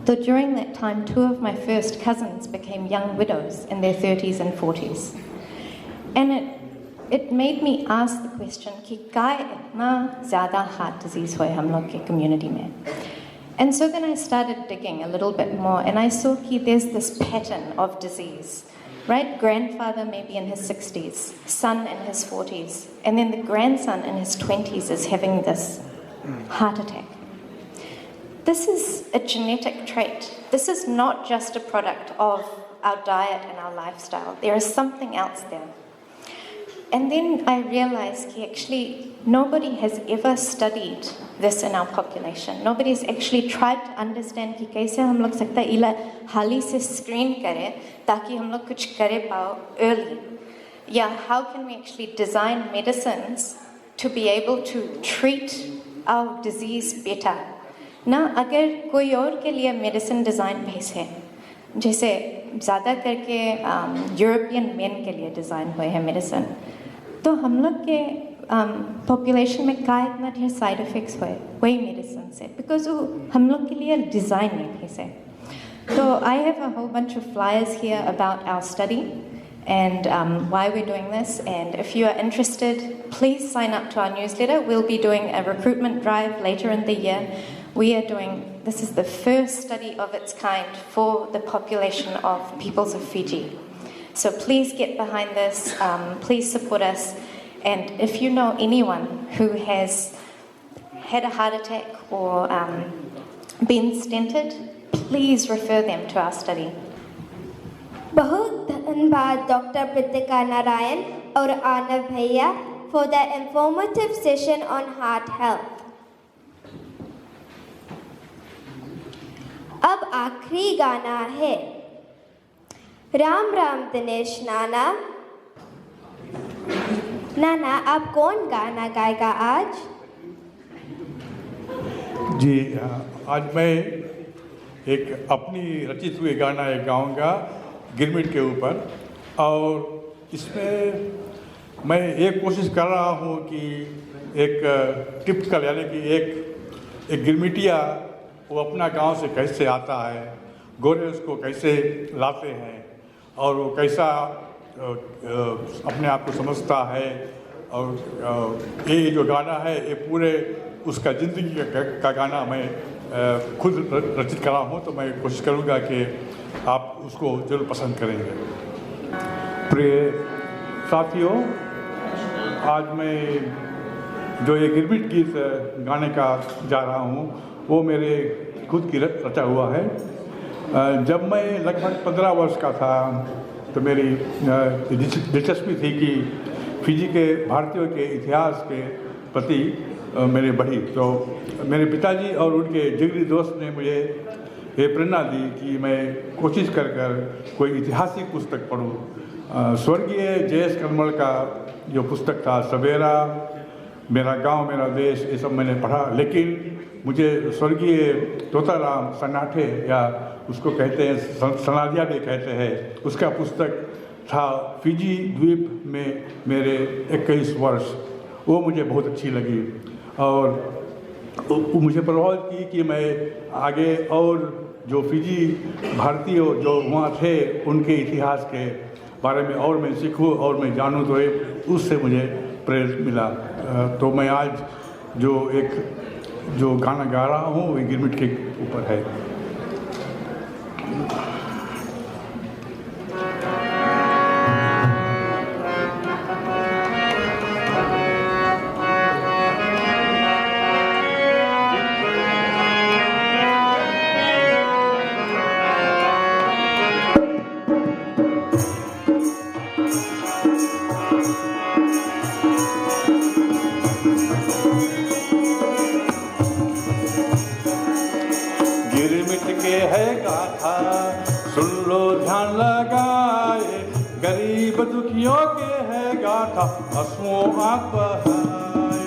so during that time 2 of my first cousins became young widows in their 30s and 40s, and it made me ask the question कि क्या इतना ज़्यादा heart disease हुए हम लोग के community में. And so then I started digging a little bit more, and I saw that there's this pattern of disease, right? Grandfather maybe in his 60s, son in his 40s, and then the grandson in his 20s is having this heart attack. This is a genetic trait. This is not just a product of our diet and our lifestyle. There is something else there. And then I realized that actually nobody has ever studied this in our population. Nobody has actually tried to understand कि कैसे हम लोग सकता है इला हाली से screen करें ताकि हम लोग कुछ करे पाओ early. Yeah, how can we actually design medicines to be able to treat our disease better? ना अगर कोई और के लिए medicine design भेज है, जैसे ज़्यादा करके European men के लिए design हुए हैं medicine, तो हम लोग के population में क्या इतना ढेर side effects हुए वही medicine से, because वो हम लोग के लिए design नहीं भेजे. So I have a whole bunch of flyers here about our study and why we're doing this, and if you are interested, please sign up to our newsletter. We'll be doing a recruitment drive later in the year. This is the first study of its kind for the population of peoples of Fiji. So please get behind this, please support us, and if you know anyone who has had a heart attack or been stented, please refer them to our study. बहुत धन्यवाद doctor Pritika Narayan और आनव भैया for that informative session on heart health. अब आखिरी गाना है राम राम दिनेश नाना. नाना, आप कौन गाना गाएगा आज? जी, आज मैं एक अपनी रचित हुए गाना एक गाऊंगा गिरमिट के ऊपर, और इसमें मैं एक कोशिश कर रहा हूँ कि एक टिपिकल यानी कि एक गिरमिटिया वो अपना गांव से कैसे आता है, गोरे उसको कैसे लाते हैं और वो कैसा अपने आप को समझता है, और ये जो गाना है ये पूरे उसका ज़िंदगी का गाना मैं खुद रचित कर रहा हूँ, तो मैं कोशिश करूँगा कि आप उसको ज़रूर पसंद करेंगे. प्रिय साथियों, आज मैं जो ये गिरमिट गीत गाने का जा रहा हूँ वो मेरे खुद की रचा हुआ है. जब मैं लगभग 15 वर्ष का था तो मेरी दिलचस्पी थी कि फिजी के भारतीयों के इतिहास के प्रति मेरी बढ़ी. तो मेरे पिताजी और उनके जिगरी दोस्त ने मुझे ये प्रेरणा दी कि मैं कोशिश कर कोई ऐतिहासिक पुस्तक पढूं. स्वर्गीय जे.एस. कनमल का जो पुस्तक था सवेरा, मेरा गांव मेरा देश, ये सब मैंने पढ़ा, लेकिन मुझे स्वर्गीय तोताराम सन्नाटे या उसको कहते हैं सनादिया भी कहते हैं, उसका पुस्तक था फिजी द्वीप में मेरे 21 वर्ष. वो मुझे बहुत अच्छी लगी और मुझे प्रभावित की कि मैं आगे और जो फिजी भारतीय जो वहाँ थे उनके इतिहास के बारे में और मैं सीखूं और मैं जानूं, तो उससे मुझे प्रेरणा मिला. तो मैं आज जो गाना गा रहा हूँ वो गिरमिट के ऊपर है. दुखियों के है गाथा आंसुओं आंख बहाए।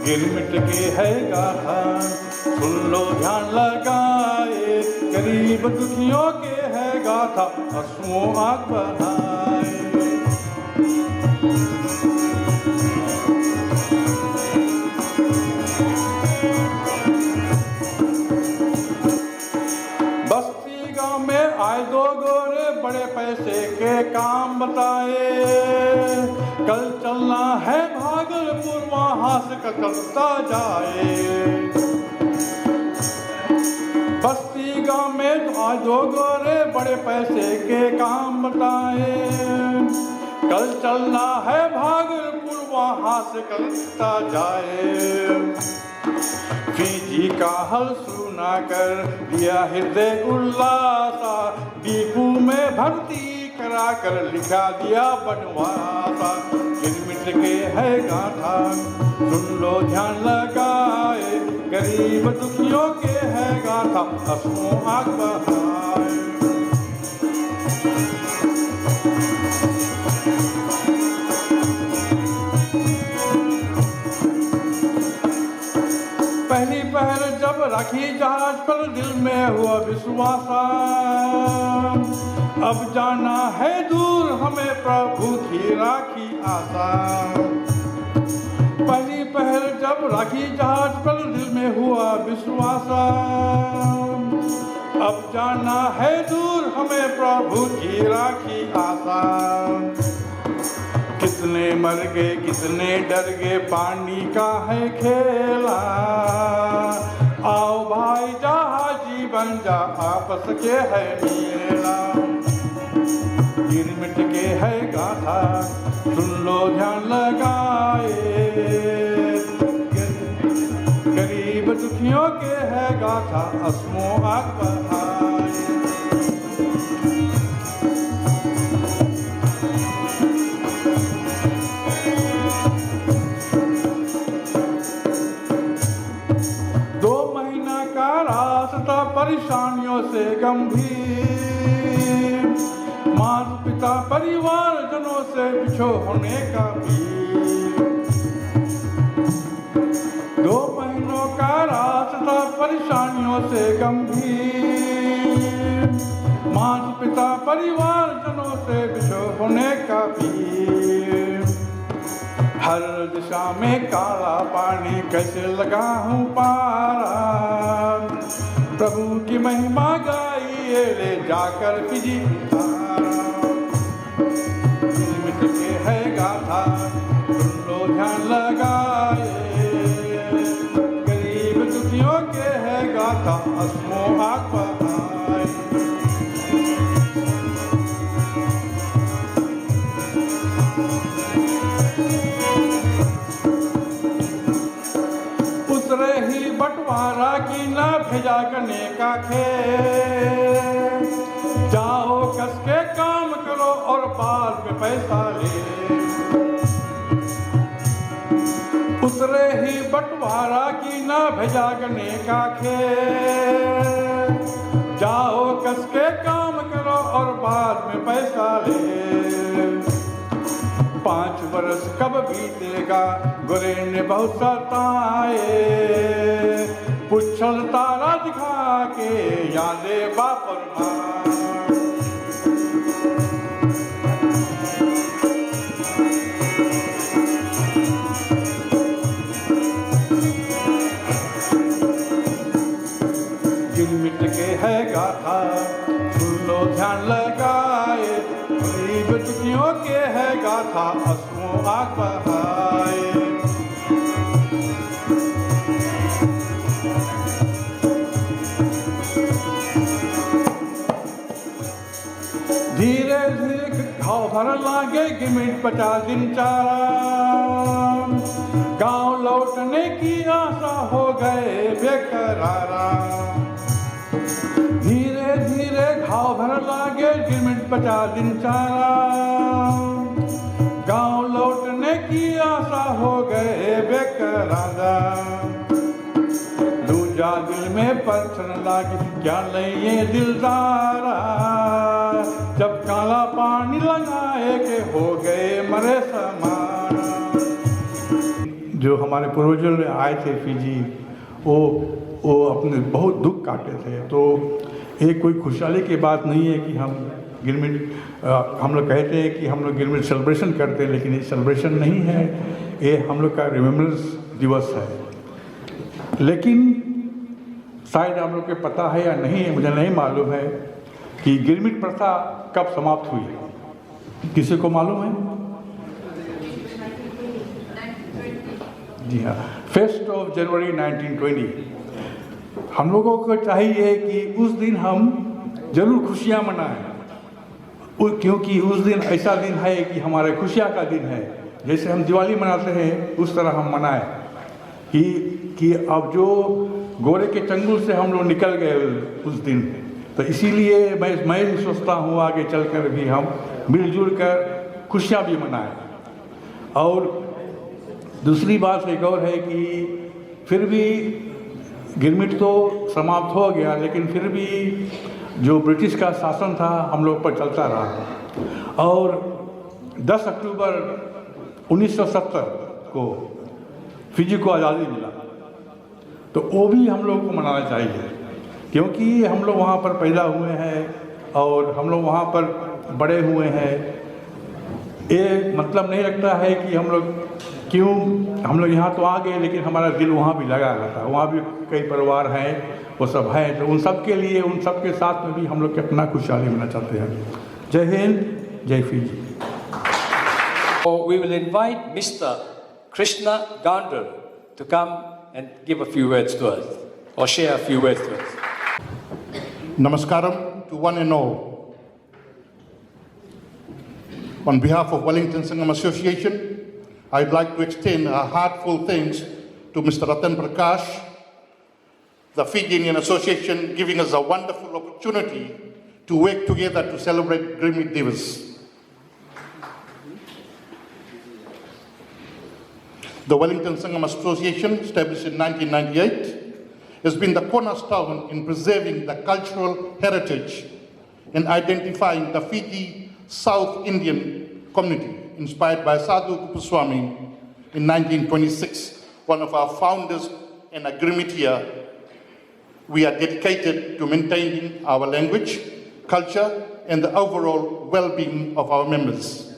गिरमिट के है गाथा सुन लो ध्यान लगाए, गरीब दुखियों के है गाथा आंसुओं आंख बहाए। बस्ती गांव में आए दो गोरे बड़े पैसे के काम बताए, कल चलना है भागलपुर वहां से कलकत्ता जाए। बस्ती गांव में आज दो गोरे बड़े पैसे के काम बताए, कल चलना है भागलपुर वहां से कलकत्ता जाए। फीजी का हल सुना कर दिया हृदय उल्लासा, डिपू में भर्ती करा कर लिखा दिया बनवासा। गिरमिट के है गाथा सुन लो ध्यान लगाए, गरीब दुखियों के है गाथा आंसुओं आंख बहाए। पहली पहल जब रखी जहाज पर दिल में हुआ विश्वासा, अब जाना है दूर हमें प्रभु की राखी आशा। पहली पहल जब रखी जहाज पर दिल में हुआ विश्वासा, अब जाना है दूर हमें प्रभु की राखी आशा। कितने मर गए कितने डर गए पानी का है खेला, आओ भाई जहाजी बन जा आपस के है मेला। गिरमिट के है गाथा सुन लो ध्यान लगाए, गरीब दुखियों के है गाथा आंसुओं आंख बहाए। रास्ता परेशानियों से गंभीर, माता पिता परिवार जनों से बिछो होने का भी। 2 महीनों का रास्ता परेशानियों से गंभीर, माता पिता परिवार जनों से बिछो होने का भी। हर दिशा में काला पानी कैसे लगाऊं पारा, प्रभु की महिमा गाइए ले जाकर फिजी गिरमिट के है गाथा सुन लो ध्यान लगाए, गरीब दुखियों के है गाथा आंसुओं आंख बहाए। उतरे ही बंटवारा की ना भेजा करने का खेल, जाओ कस के काम करो और बाद में पैसा ले। उतरे ही बंटवारा की ना भेजा करने का खेल, जाओ कस के काम करो और बाद में पैसा ले। 5 बरस कब बीतेगा गोरे ने बहुत सताए, पुच्छल तारा दिखा के यादें बापर माँ। गिरमिट के है गाथा सुन लो ध्यान लगाए, गरीब दुखियों के है गाथा आंसुओं आंख बहाए। धीरे धीरे घाव भर लागे गिरमिट 50 दिन चारा, गांव लौटने की आशा हो गए बेकरारा। धीरे धीरे घाव भर लागे गिरमिट 50 दिन चारा, गांव लौटने की आशा हो गए बेकरारा। जा दिल में पत्थर लागे क्या लइए दिलदारा जब काला पानी लगाए के हो गए मरे समारा। जो हमारे पूर्वजों आए थे फिजी वो अपने बहुत दुख काटे थे। तो ये कोई खुशहाली की बात नहीं है कि हम गिरमिट हम लोग कहते हैं कि हम लोग गिरमिट सेलिब्रेशन करते हैं, लेकिन ये सेलिब्रेशन नहीं है, ये हम लोग का रिमेम्बरेंस दिवस है। लेकिन शायद हम लोग को पता है या नहीं है, मुझे नहीं मालूम है कि गिरमिट प्रथा कब समाप्त हुई। किसी को मालूम है? जी हाँ, 1 जनवरी 1920। हम लोगों को चाहिए कि उस दिन हम जरूर खुशियाँ मनाएं, क्योंकि उस दिन ऐसा दिन है कि हमारे खुशियाँ का दिन है। जैसे हम दिवाली मनाते हैं उस तरह हम मनाएं कि अब जो गोरे के चंगुल से हम लोग निकल गए उस दिन। तो इसीलिए मैं सोचता हूँ आगे चलकर भी हम मिलजुल कर खुशियाँ भी मनाएं। और दूसरी बात एक और है कि फिर भी गिरमिट तो समाप्त हो गया, लेकिन फिर भी जो ब्रिटिश का शासन था हम लोग पर चलता रहा। और 10 अक्टूबर 1970 को फिजी को आज़ादी मिला, तो वो भी हम लोग को मनाना चाहिए, क्योंकि हम लोग वहाँ पर पैदा हुए हैं और हम लोग वहाँ पर बड़े हुए हैं। ये मतलब नहीं रखता है कि हम लोग क्यों हम लोग यहाँ तो आ गए, लेकिन हमारा दिल वहाँ भी लगा रहा था। वहाँ भी कई परिवार हैं, वो सब हैं, तो उन सब के लिए, उन सब के साथ में भी हम लोग अपना खुशहाली मना चाहते हैं। जय हिंद, जय Fiji. We will invite Mr. Krishna Gandhar to come and give a few words to us, or share a few words to us. Namaskaram to one and all. On behalf of Wellington Sangam Association, I'd like to extend our heartfelt thanks to Mr. Ratan Prakash, the Fiji Indian Association, giving us a wonderful opportunity to work together to celebrate Grimit Divas. The Wellington Sangam Association, established in 1998, has been the cornerstone in preserving the cultural heritage and identifying the Fiji South Indian community, inspired by Sadhu Kupuswami in 1926, one of our founders and a Grimitier. We are dedicated to maintaining our language, culture, and the overall well-being of our members.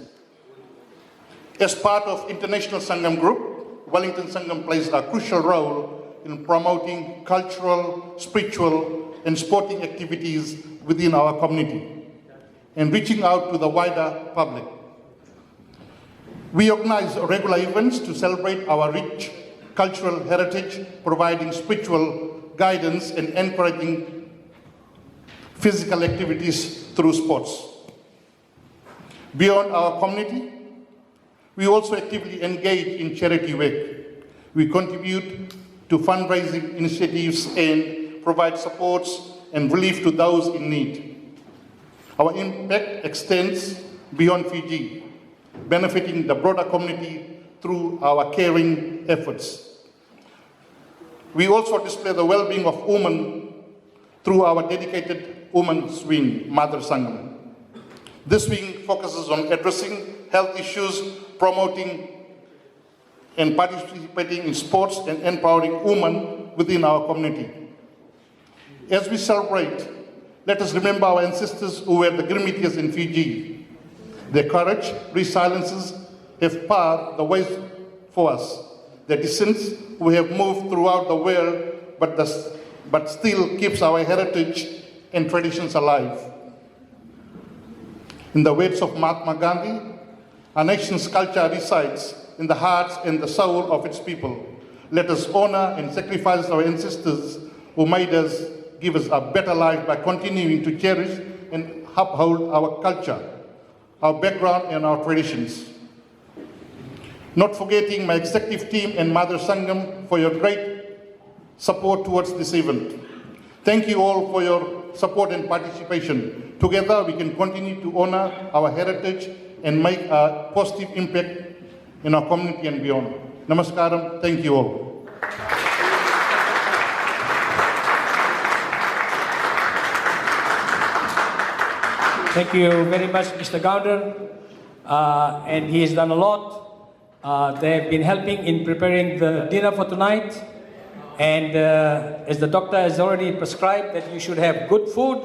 As part of International Sangam Group, Wellington Sangam plays a crucial role in promoting cultural, spiritual, and sporting activities within our community and reaching out to the wider public. We organize regular events to celebrate our rich cultural heritage, providing spiritual guidance and encouraging physical activities through sports. Beyond our community, we also actively engage in charity work. We contribute to fundraising initiatives and provide supports and relief to those in need. Our impact extends beyond Fiji, benefiting the broader community through our caring efforts. We also display the well-being of women through our dedicated women's wing, Mother Sangam. This wing focuses on addressing health issues, promoting and participating in sports and empowering women within our community. As we celebrate, let us remember our ancestors who were the Grimitiers in Fiji. Their courage, resiliences have paved the way for us. Their descendants who have moved throughout the world but still keeps our heritage and traditions alive. In the words of Mahatma Gandhi, our nation's culture resides in the hearts and the soul of its people. Let us honor and sacrifice our ancestors who made us, give us a better life by continuing to cherish and uphold our culture, our background and our traditions. Not forgetting my executive team and Mother Sangam for your great support towards this event. Thank you all for your support and participation. Together we can continue to honor our heritage and make a positive impact in our community and beyond. Namaskaram, thank you all. Thank you very much, Mr. Gowder. And he has done a lot. They have been helping in preparing the dinner for tonight. And as the doctor has already prescribed that you should have good food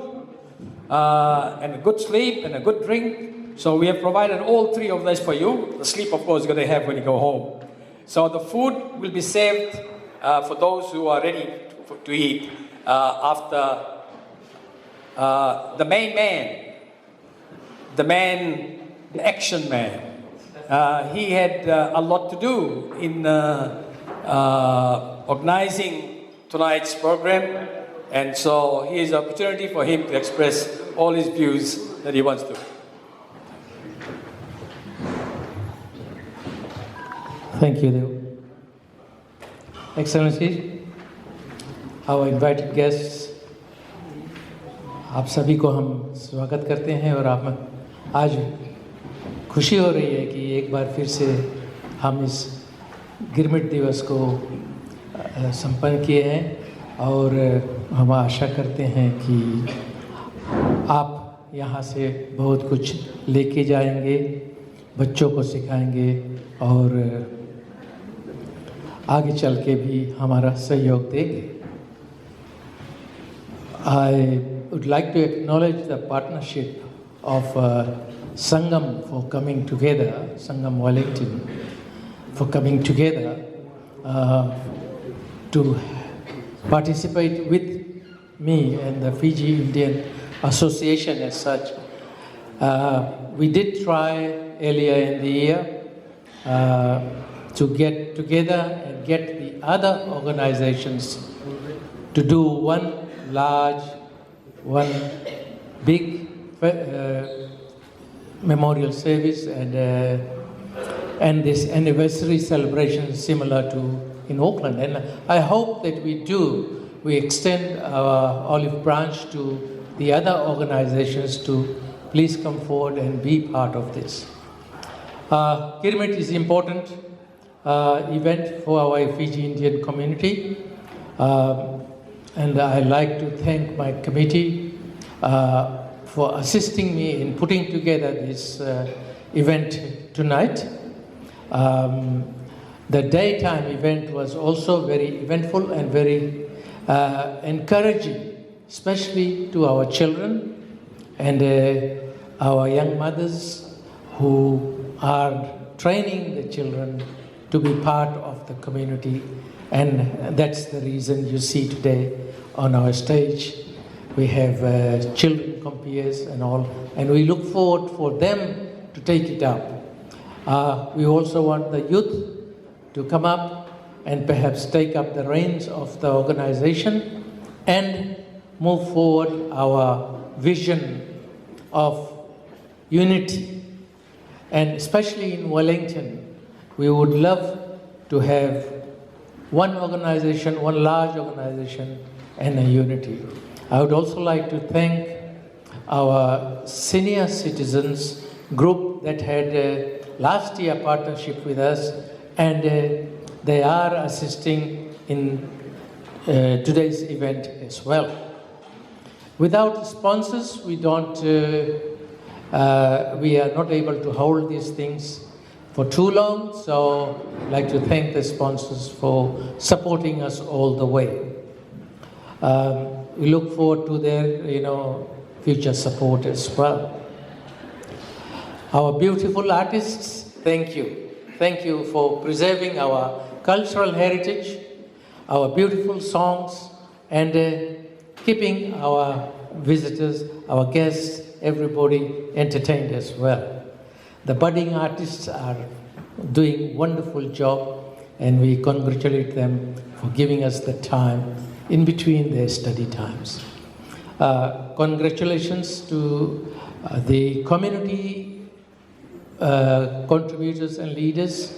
and a good sleep and a good drink. So we have provided all three of those for you. The sleep, of course, you're going to have when you go home. So the food will be saved for those who are ready to eat after the main man, the action man. He had a lot to do in organizing tonight's program, and so here's an opportunity for him to express all his views that he wants to. Thank you, Dev. Excellency, our invited guests, आप सभी को हम स्वागत करते हैं और आप आज खुशी हो रही है कि एक बार फिर से हम इस गिरमिट दिवस को संपन्न किए हैं और हम आशा करते हैं कि आप यहाँ से बहुत कुछ लेके जाएंगे, बच्चों को सिखाएंगे और आगे चल के भी हमारा सहयोग देंगे। I would like to acknowledge the partnership of Sangam for coming together, Sangam Wellington, for coming together to participate with me and the Fiji Indian Association as such. We did try earlier in the year to get together and get the other organizations to do one large, one big memorial service and this anniversary celebration similar to in Auckland. And I hope that we extend our olive branch to the other organizations to please come forward and be part of this. Kirmit is important event for our Fiji Indian community. And I'd like to thank my committee for assisting me in putting together this event tonight. The daytime event was also very eventful and very encouraging, especially to our children and our young mothers who are training the children to be part of the community. And that's the reason you see today on our stage we have children compeers and all, and we look forward for them to take it up. We also want the youth to come up and perhaps take up the reins of the organization and move forward our vision of unity. And especially in Wellington, we would love to have one organization, one large organization, and a unity. I would also like to thank our senior citizens group that had last year partnership with us, and they are assisting in today's event as well. Without sponsors, we are not able to hold these things for too long, so I'd like to thank the sponsors for supporting us all the way. We look forward to their, future support as well. Our beautiful artists, thank you. Thank you for preserving our cultural heritage, our beautiful songs, and keeping our visitors, our guests, everybody entertained as well. The budding artists are doing a wonderful job, and we congratulate them for giving us the time in between their study times. Congratulations to the community contributors and leaders.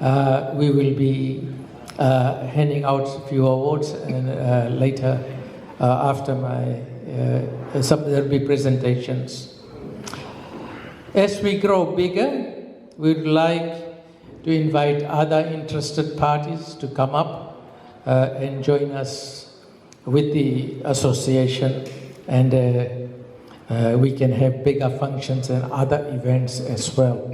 We will be handing out a few awards and later after there will be presentations. As we grow bigger, we would like to invite other interested parties to come up and join us with the association and we can have bigger functions and other events as well.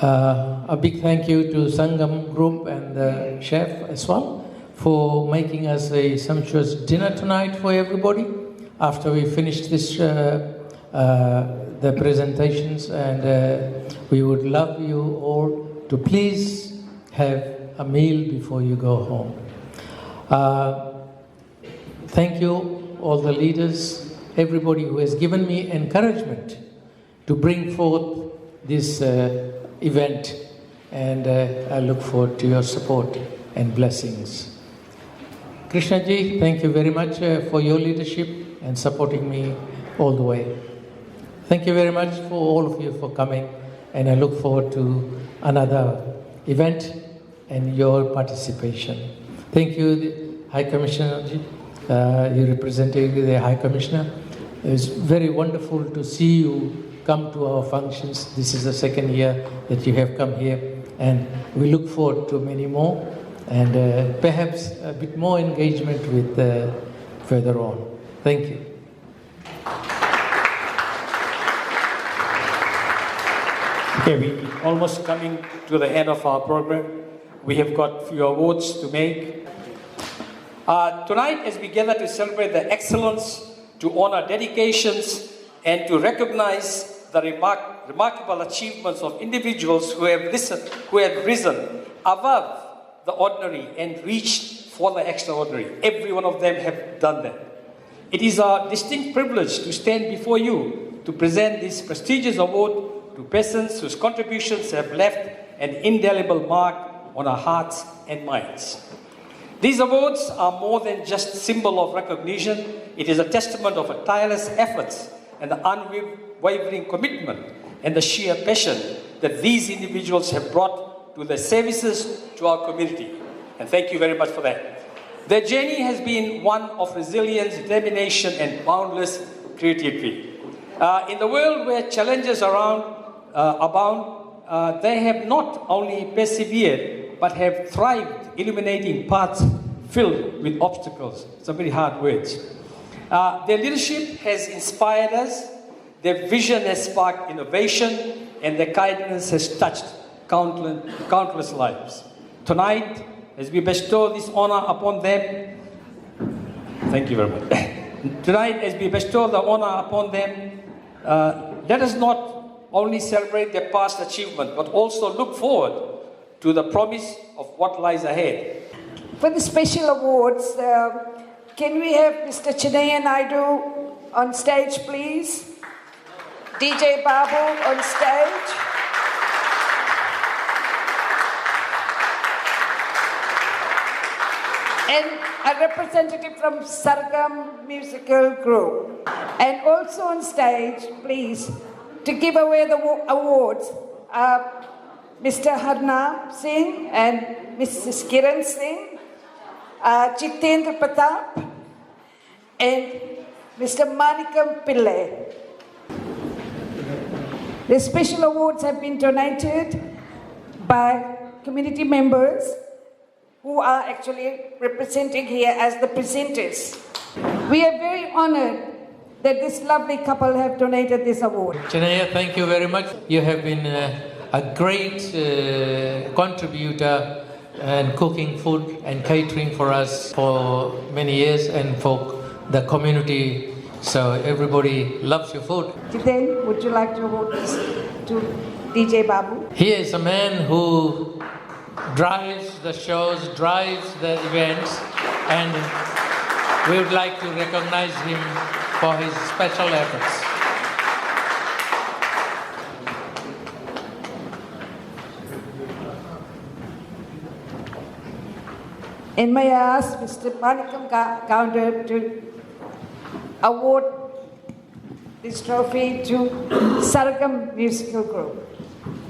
A big thank you to Sangam Group and the chef as well for making us a sumptuous dinner tonight for everybody after we finish this the presentations, and we would love you all to please have a meal before you go home. Thank you all the leaders, everybody who has given me encouragement to bring forth this event, and I look forward to your support and blessings. Krishna ji, thank you very much for your leadership and supporting me all the way. Thank you very much for all of you for coming, and I look forward to another event and your participation. Thank you, High Commissioner ji. You represented the High Commissioner. It's very wonderful to see you come to our functions. This is the second year that you have come here, and we look forward to many more, and perhaps a bit more engagement with further on. Thank you. Okay, we're almost coming to the end of our program. We have got a few awards to make. Tonight, as we gather to celebrate the excellence, to honor dedications, and to recognize the remarkable achievements of individuals who have risen above the ordinary and reached for the extraordinary. Every one of them have done that. It is our distinct privilege to stand before you to present this prestigious award to persons whose contributions have left an indelible mark on our hearts and minds. These awards are more than just a symbol of recognition. It is a testament of a tireless efforts and the unwavering commitment and the sheer passion that these individuals have brought to their services to our community. And thank you very much for that. Their journey has been one of resilience, determination, and boundless creativity. In the world where challenges abound, they have not only persevered, but have thrived, illuminating paths filled with obstacles. Some very hard words. Their leadership has inspired us, their vision has sparked innovation, and their kindness has touched countless lives. Tonight, as we bestow this honor upon them, thank you very much. Tonight, as we bestow the honor upon them, let us not only celebrate their past achievement, but also look forward to the promise of what lies ahead. For the special awards, can we have Mr. Chinaya Naidu on stage, please? DJ Babu on stage. And a representative from Sargam Musical Group. And also on stage, please, to give away the awards, Mr. Harnaam Singh and Mrs. Kiran Singh, Jitendra Pratap, and Mr. Manikam Pillai. The special awards have been donated by community members who are actually representing here as the presenters. We are very honored that this lovely couple have donated this award. Chinaya, thank you very much. You have been a great contributor and cooking food and catering for us for many years and for the community. So everybody loves your food. Jiten, would you like to award this to DJ Babu? He is a man who drives the shows, drives the events, and we would like to recognize him for his special efforts. And may I ask Mr. Manikam Counter to award this trophy to Sargam Musical Group.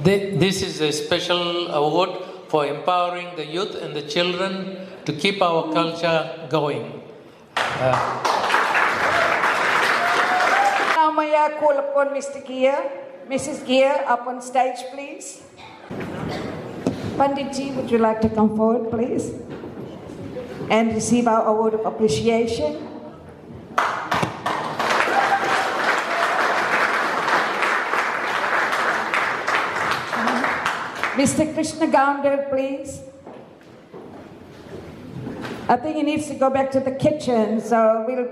This is a special award for empowering the youth and the children to keep our culture going. Now may I call upon Mr. Gear, Mrs. Gear up on stage, please. Panditji, would you like to come forward, please? And receive our award of appreciation. Mr. Krishna Gounder, please. I think he needs to go back to the kitchen, so we'll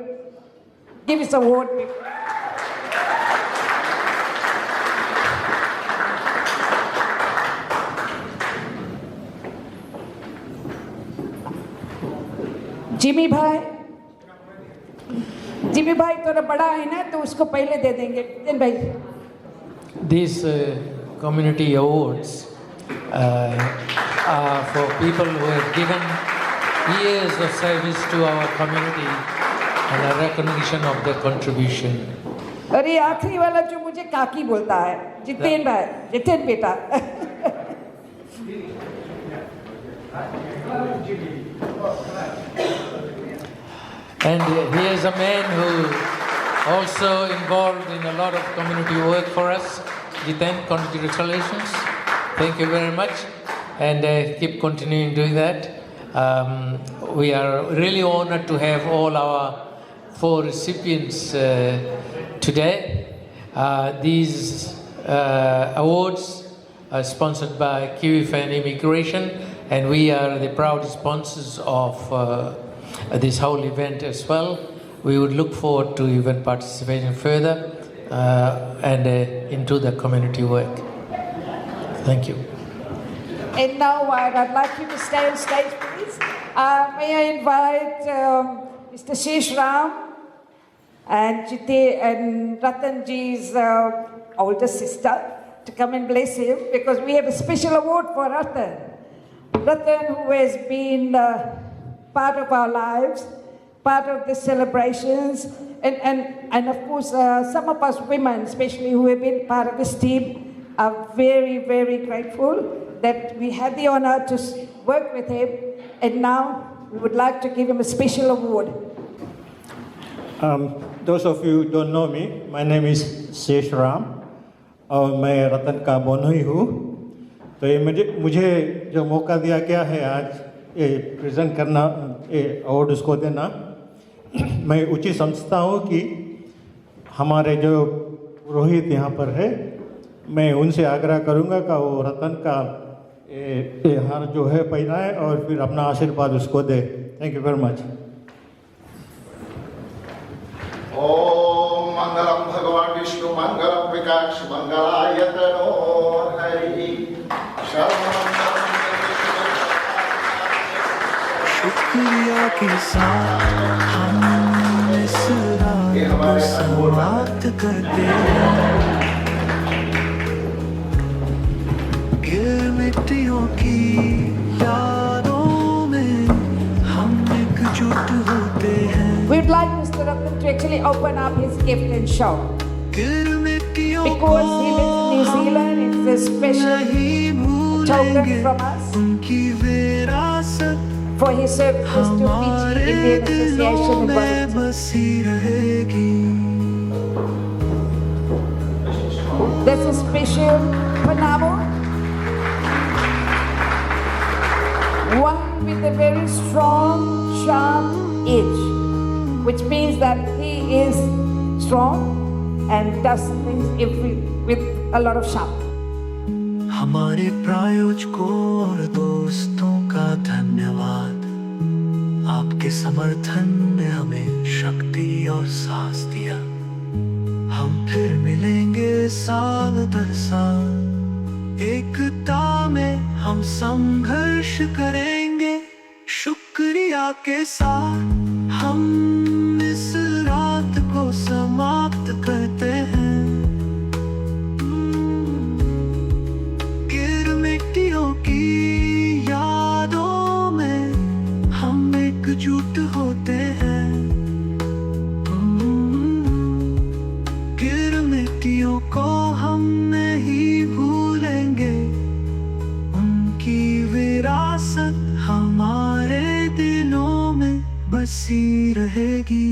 give his award. Jimmy भाई थोड़ा बड़ा है ना तो उसको पहले दे देंगे जितेन भाई. These community awards are for people who have given years of service to our community and a recognition of their contribution. अरे आखिरी वाला जो मुझे काकी बोलता है जितेन भाई, जितेन बेटा. And he is a man who also involved in a lot of community work for us. Jiten, congratulations. Thank you very much. And keep continuing doing that. We are really honored to have all our 4 recipients today. These awards are sponsored by Kiwi Fan Immigration, and we are the proud sponsors of this whole event as well. We would look forward to even participating further and into the community work. Thank you. And now I'd like you to stay on stage, please. May I invite Mr. Shesh Ram and Jite and Ratanji's older sister to come and bless him, because we have a special award for Ratan. Ratan, who has been part of our lives, part of the celebrations, and of course some of us women, especially who have been part of this team, are very, very grateful that we had the honor to work with him, and now we would like to give him a special award. Those of you who don't know me, my name is Shesh Ram और मैं रतन का बोनोई हूँ. तो ये मुझे जो मौका दिया गया है आज ये प्रेजेंट करना, ये अवार्ड उसको देना, मैं उचित समझता हूँ कि हमारे जो पुरोहित यहाँ पर है, मैं उनसे आग्रह करूँगा कि वो रतन का ये हार जो है पहनाए और फिर अपना आशीर्वाद उसको दे. Thank you very much. ओम मंगलम भगवान विष्णु मंगलम विकास मंगलाय तनो हरि शुक्रिया के साथ हम इस रात को समाप्त करते हैं. गिर मिट्टियों की यादों में हम एकजुट होते हैं. We'd like Mr. Ratan to actually open up his gift and show. Because he lives in New Zealand, it's a special token from us for his services to Fiji Indian Association in Wellington. There's a special Panamo, one with a very strong, sharp edge, which means that he is strong and does things with a lot of sharp. हमारे प्रायोजकों और दोस्तों का धन्यवाद. आपके समर्थन ने हमें शक्ति और साहस दिया. हम फिर मिलेंगे साल दर साल. एकता में हम संघर्ष करेंगे. शुक्रिया के साथ हम इस रात को समाप्त करते हैं. गिर मिट्टियों की यादों में हम एकजुट होते हैं. गिर मिट्टियों को हम नहीं भूलेंगे. उनकी विरासत हमारे दिलों में बसी रहेगी.